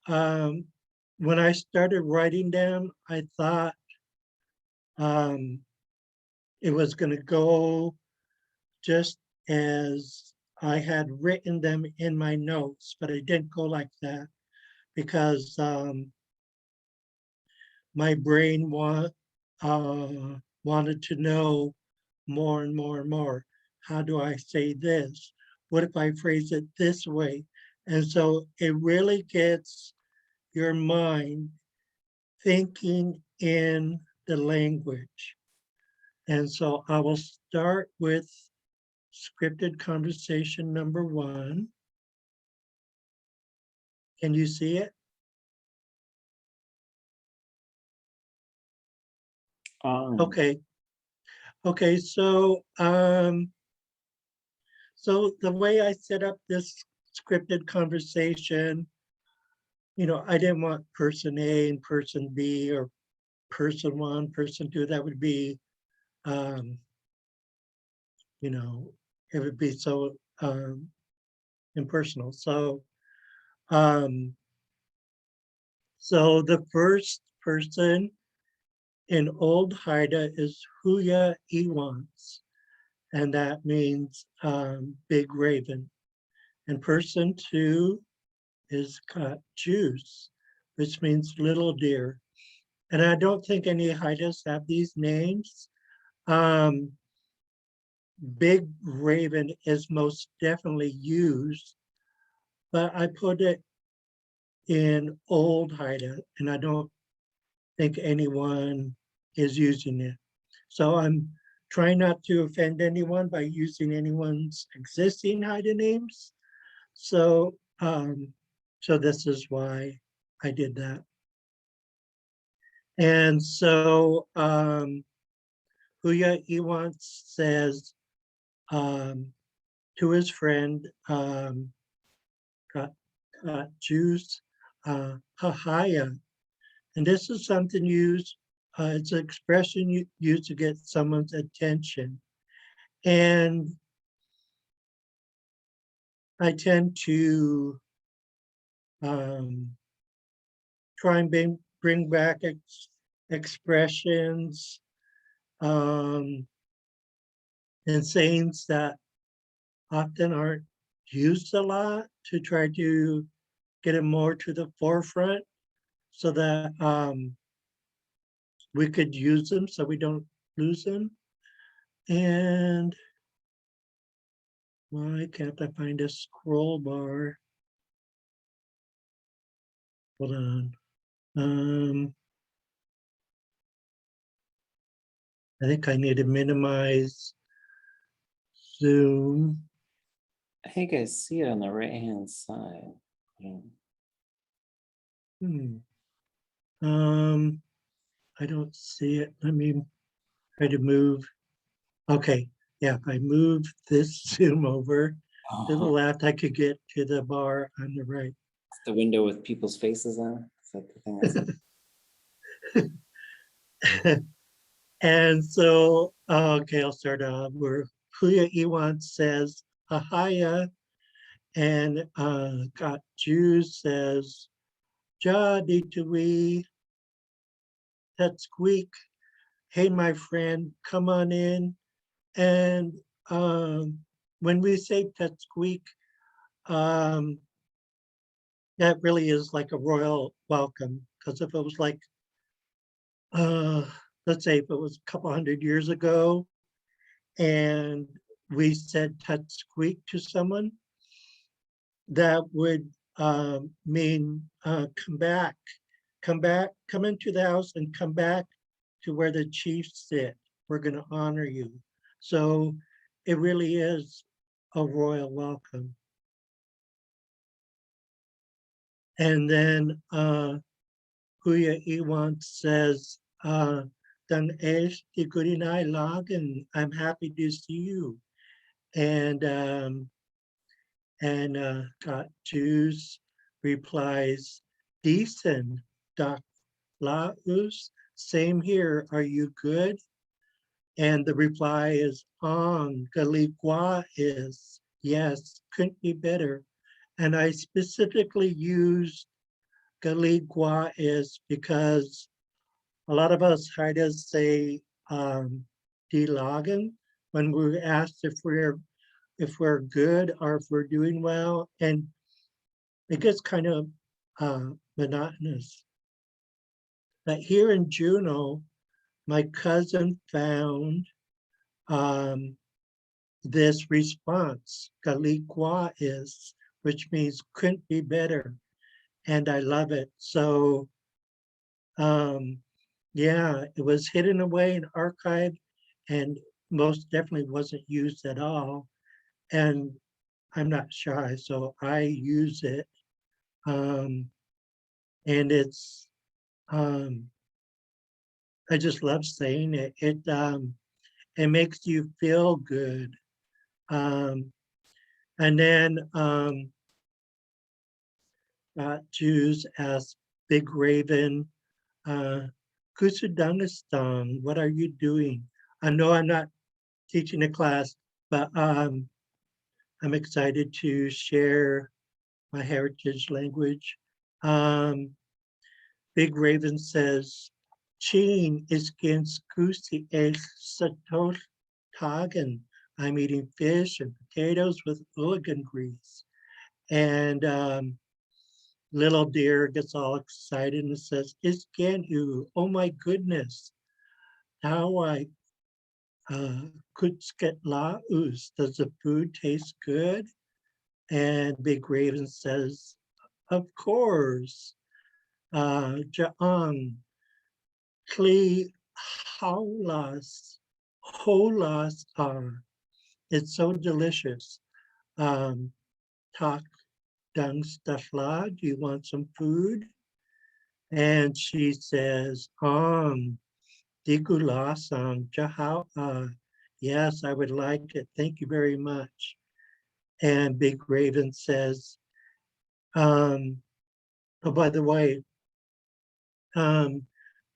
when I started writing them, I thought it was going to go just as I had written them in my notes, but it didn't go like that because my brain wanted to know more and more and more. How do I say this? What if I phrase it this way? And so it really gets your mind thinking in the language. And so I will start with scripted conversation number 1. Can you see it? Okay. Okay, so so the way I set up this scripted conversation, I didn't want person A and person B or person one, person two. That would be, it would be so impersonal. So the first person in Old Haida is Huya Iwans, and that means big raven. And person two is Juice, which means little deer. And I don't think any Haidas have these names. Big raven is most definitely used, but I put it in Old Haida, and I don't think anyone is using it. So I'm trying not to offend anyone by using anyone's existing Haida names. So, so this is why I did that. And so Huya Iwan says to his friend, Jews, Hahaya. And this is something used, it's an expression used to get someone's attention. And I tend to try and bring back expressions and sayings that often aren't used a lot, to try to get it more to the forefront so that we could use them so we don't lose them. And why can't I find a scroll bar? Hold on. I think I need to minimize Zoom. I think I see it on the right-hand side. I don't see it. Let me try to move. Okay, yeah, if I move this Zoom over to the left, I could get to the bar on the right. It's the window with people's faces on it. Is that the thing I said? And so, okay, I'll start off where Huya Iwan says, Ahaya, and got Jews says, Ja Ditui, that squeak. Hey, my friend, come on in. And when we say Tetsqueak, that really is like a royal welcome. Because if it was like, let's say if it was a couple 100 years ago, and we said Tetsqueak to someone, that would mean come back, come into the house and come back to where the chiefs sit. We're going to honor you. So it really is a royal welcome. And then Huya Iwan says, Dan Esh Tikurinai Lag, and I'm happy to see you. And Jews replies, Decent, Dak Laus, same here, are you good? And the reply is on, Galigua is, yes, couldn't be better. And I specifically used Galigua is because a lot of us Haidas say Dilagan when we're asked if we're good or if we're doing well, and it gets kind of monotonous. But here in Juneau, my cousin found this response, Galigua is, which means couldn't be better. And I love it. So yeah, it was hidden away and archived and most definitely wasn't used at all. And I'm not shy, so I use it And it's, I just love saying it. It makes you feel good. And then Jews asked Big Raven, Kusudangistan, what are you doing? I know I'm not teaching a class, but I'm excited to share my heritage language. Big Raven says, Chin is kusi egg satot tagen. I'm eating fish and potatoes with ooligan grease. And little deer gets all excited and says, Iskenu, oh my goodness, how I kutsket laus, does the food taste good? And Big Raven says, of course. Ja'ang, Kli holas are. It's so delicious. Tak dung stafla, do you want some food? And she says, digulasang jahao. Yes, I would like it. Thank you very much. And Big Raven says, oh, by the way,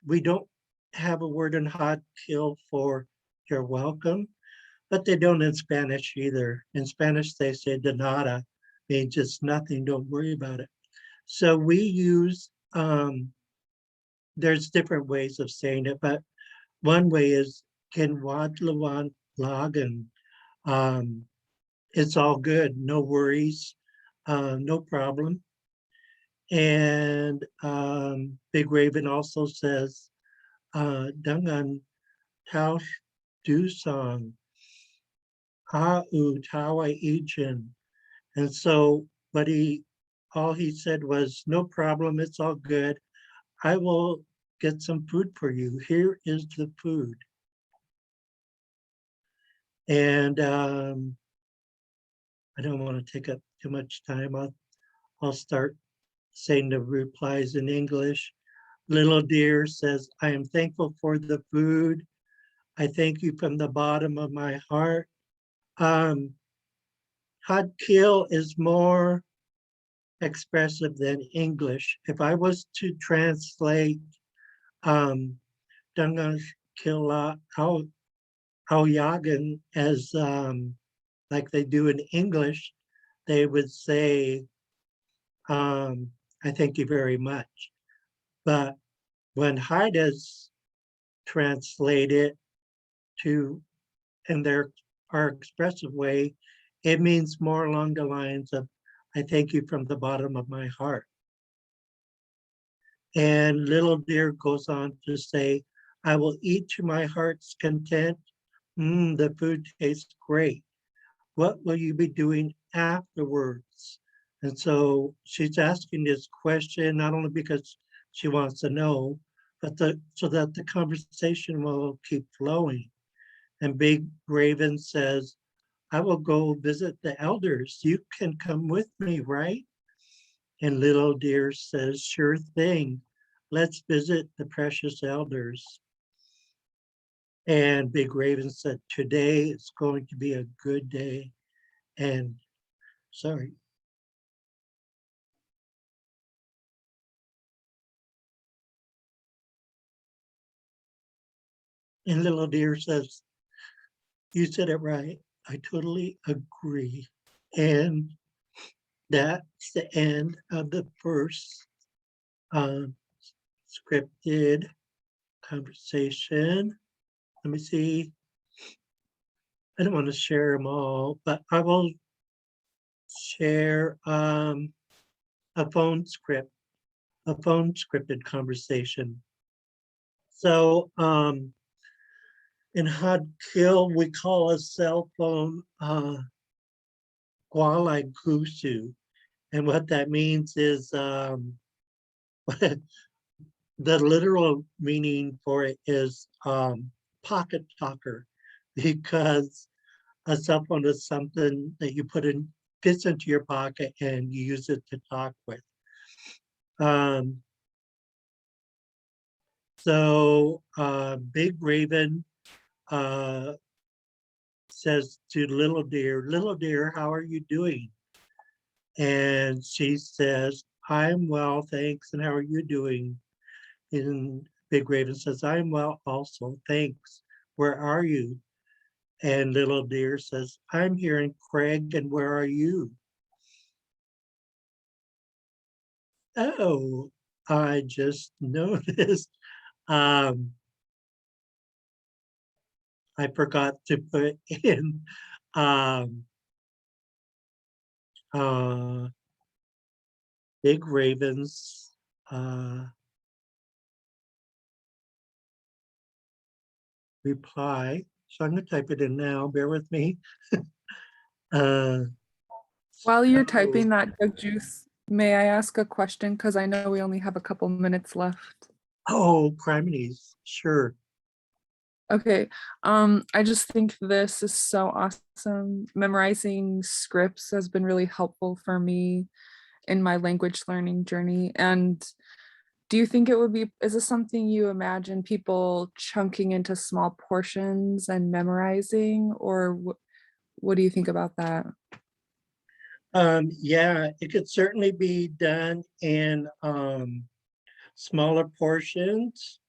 we don't have a word in hot kill for you're welcome, but they don't in Spanish either. In Spanish, they say de nada, means just nothing, don't worry about it. So we use, there's different ways of saying it, but one way is ken wadlawan lagan. It's all good, no worries, no problem. And Big Raven also says, Dangan Tau Du Song, Ha'u Tawa Ijin. And so all he said was, no problem, it's all good. I will get some food for you. Here is the food. And I don't want to take up too much time. I'll start saying the replies in English. Little deer says, I am thankful for the food. I thank you from the bottom of my heart. Hot kill is more expressive than English. If I was to translate Dangan Killa Yagan as like they do in English, they would say, I thank you very much. But when Haidas translate it in our expressive way, it means more along the lines of, I thank you from the bottom of my heart. And Little Deer goes on to say, I will eat to my heart's content. The food tastes great. What will you be doing afterwards? And so she's asking this question, not only because she wants to know, but so that the conversation will keep flowing. And Big Raven says, I will go visit the elders. You can come with me, right? And Little Deer says, sure thing. Let's visit the precious elders. And Big Raven said, today is going to be a good day. And sorry. And Little Deer says, you said it right. I totally agree. And that's the end of the first scripted conversation. Let me see. I don't want to share them all, but I will share a phone scripted conversation. So in Hot Kill, we call a cell phone Gualai Gusu. And what that means is the literal meaning for it is pocket talker, because a cell phone is something that you fits into your pocket and you use it to talk with. Um, so Big Raven says to Little Deer, how are you doing? And she says, I'm well, thanks. And how are you doing? And Big Raven says, I'm well also, thanks. Where are you? And Little Deer says, I'm here in Craig, and where are you? Oh, I just noticed. Um, I forgot to put in um, uh, Big Raven's reply. So I'm going to type it in now. Bear with me. uh, While you're so- typing that, Doug Juice, may I ask a question? Because I know we only have a couple minutes left. Oh, criminies. Sure. Okay, I just think this is so awesome. Memorizing scripts has been really helpful for me in my language learning journey. And do you think it would be, is this something you imagine people chunking into small portions and memorizing, or what do you think about that? Yeah, it could certainly be done in smaller portions.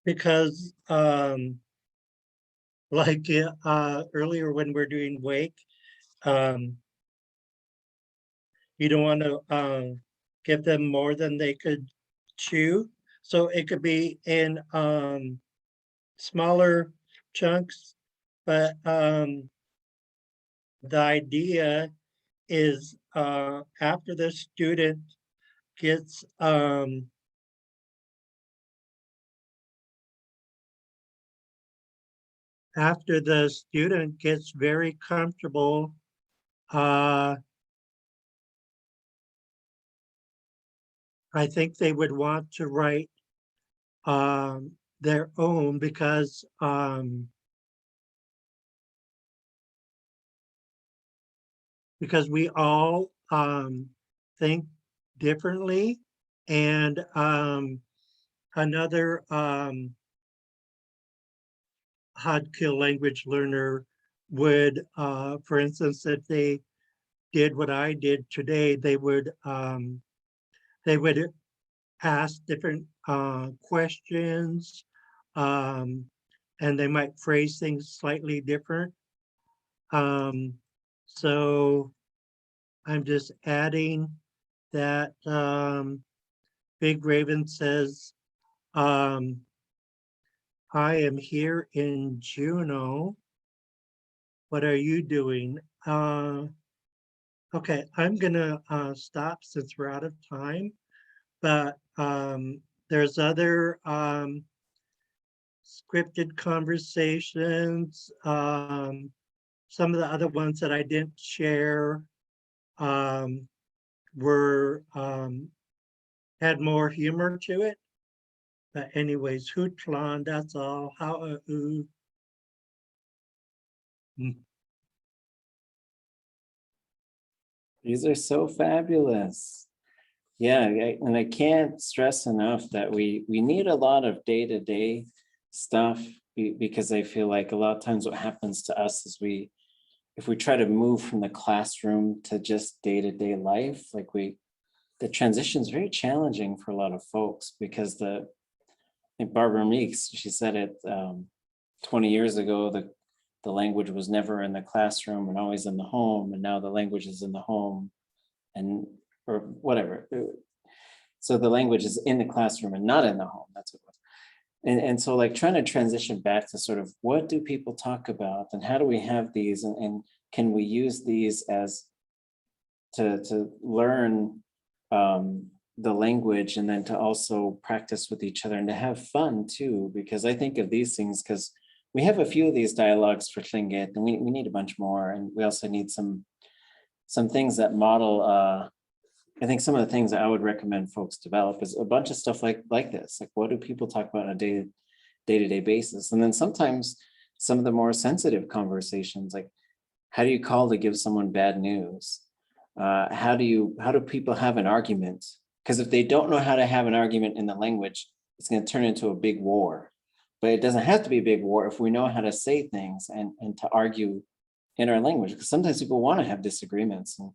Because like earlier when we're doing wake, um, you don't want to give them more than they could chew. So it could be in smaller chunks, but the idea is after the student gets very comfortable, I think they would want to write their own because we all think differently. And another Hodkill language learner would, for instance, if they did what I did today, they would ask different questions, and they might phrase things slightly different. So I'm just adding that Big Raven says, I am here in Juneau. What are you doing? Okay, I'm gonna stop since we're out of time, but there's other scripted conversations. Some of the other ones that I didn't share were had more humor to it. But anyways, hootlan, that's all. How These are so fabulous. Yeah, and I can't stress enough that we need a lot of day-to-day stuff because I feel like a lot of times what happens to us is if we try to move from the classroom to just day-to-day life, like the transition is very challenging for a lot of folks because I think Barbara Meeks, she said it 20 years ago, the language was never in the classroom and always in the home, and now the language is in the home and or whatever. So the language is in the classroom and not in the home. That's what it was. And so like trying to transition back to sort of what do people talk about and how do we have these and can we use these as to learn the language and then to also practice with each other and to have fun too, because I think of these things because we have a few of these dialogues for Tlingit and we need a bunch more, and we also need some things that model I think some of the things that I would recommend folks develop is a bunch of stuff like this. Like what do people talk about on a day-to-day basis? And then sometimes some of the more sensitive conversations, like how do you call to give someone bad news? how do people have an argument? Because if they don't know how to have an argument in the language, it's going to turn into a big war. But it doesn't have to be a big war if we know how to say things and to argue in our language. Because sometimes people want to have disagreements. And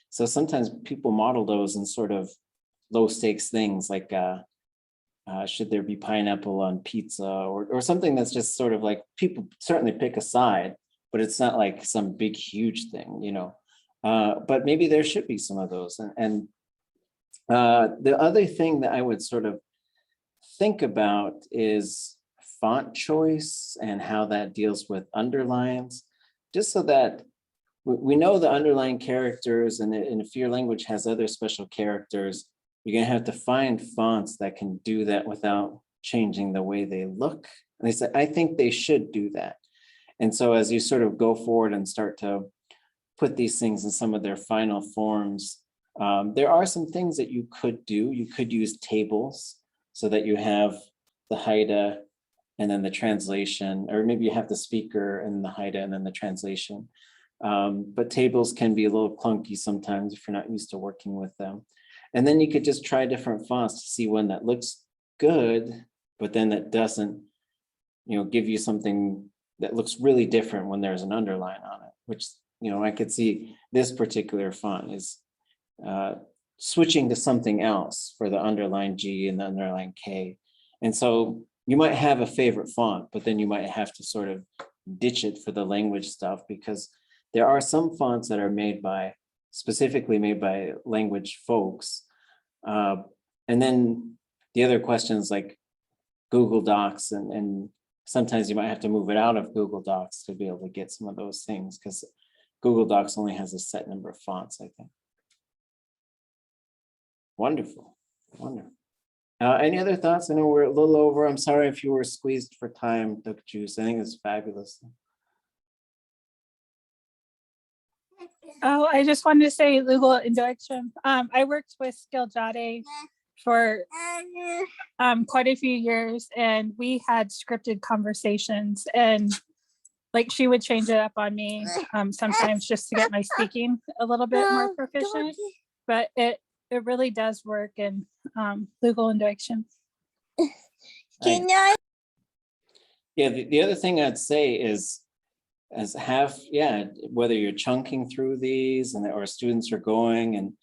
so sometimes people model those in sort of low stakes things like, should there be pineapple on pizza or something that's just sort of like, people certainly pick a side, but it's not like some big, huge thing, you know. But maybe there should be some of those. And the other thing that I would sort of think about is font choice and how that deals with underlines, just so that we know the underlying characters, and if your language has other special characters, you're gonna have to find fonts that can do that without changing the way they look. And they said, I think they should do that. And so as you sort of go forward and start to put these things in some of their final forms, there are some things that you could do. You could use tables so that you have the Haida and then the translation, or maybe you have the speaker and the Haida and then the translation. But tables can be a little clunky sometimes if you're not used to working with them. And then you could just try different fonts to see one that looks good, but then that doesn't, you know, give you something that looks really different when there's an underline on it, which, you know, I could see this particular font is switching to something else for the underline G and the underline K. And so you might have a favorite font, but then you might have to sort of ditch it for the language stuff, because there are some fonts that are specifically made by language folks. And then the other questions like Google Docs, and sometimes you might have to move it out of Google Docs to be able to get some of those things, because Google Docs only has a set number of fonts, I think. Wonderful, wonderful. Any other thoughts? I know we're a little over. I'm sorry if you were squeezed for time, Duck Juice. I think it's fabulous. Oh, I just wanted to say legal introduction. I worked with Skiljade for quite a few years, and we had scripted conversations, and like she would change it up on me sometimes just to get my speaking a little bit more proficient, but it really does work in legal induction. Yeah, the other thing I'd say is whether you're chunking through these or students are going, and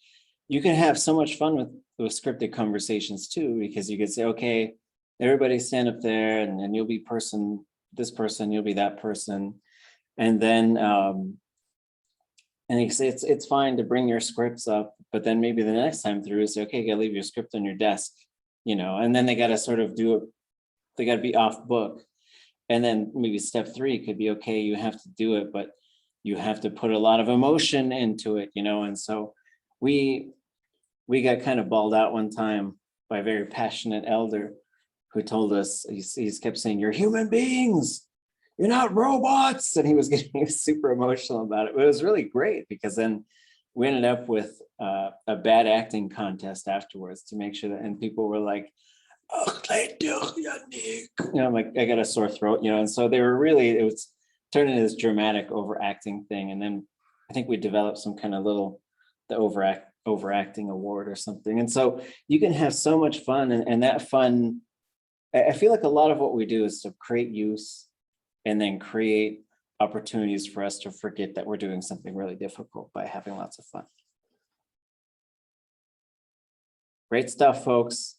you can have so much fun with those scripted conversations too, because you could say, okay, everybody stand up there and you'll be this person, you'll be that person. And then and you say it's fine to bring your scripts up, but then maybe the next time through say, okay, you gotta leave your script on your desk, you know, and then they gotta sort of do it, they gotta be off book. And then maybe step 3 could be, okay, you have to do it, but you have to put a lot of emotion into it, you know. And so we got kind of bawled out one time by a very passionate elder who told us, he kept saying, you're human beings, you're not robots. And he was getting super emotional about it. But it was really great, because then we ended up with a bad acting contest afterwards to make sure that, and people were like, you know, I'm like, I got a sore throat, you know. And so they were really, it was turning into this dramatic overacting thing. And then I think we developed some kind of the overacting award or something. And so you can have so much fun, and that fun, I feel like a lot of what we do is to create use and then create opportunities for us to forget that we're doing something really difficult by having lots of fun. Great stuff, folks.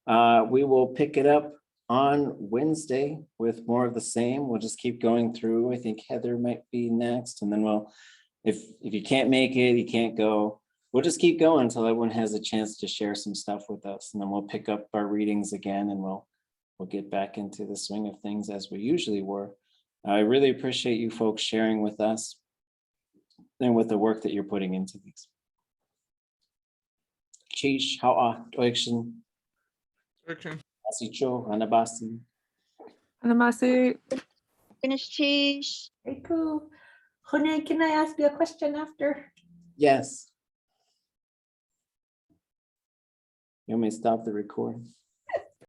We will pick it up on Wednesday with more of the same. We'll just keep going through. I think Heather might be next, and then we'll, if you can't make it, you can't go, we'll just keep going until everyone has a chance to share some stuff with us, and then we'll pick up our readings again, and we'll get back into the swing of things as we usually were. I really appreciate you folks sharing with us and with the work that you're putting into these. Chish, how are you? Asicho, Anabasi. Anamasi. Finish cheese. Very cool. Jone, can I ask you a question after? Yes. You want me to stop the recording?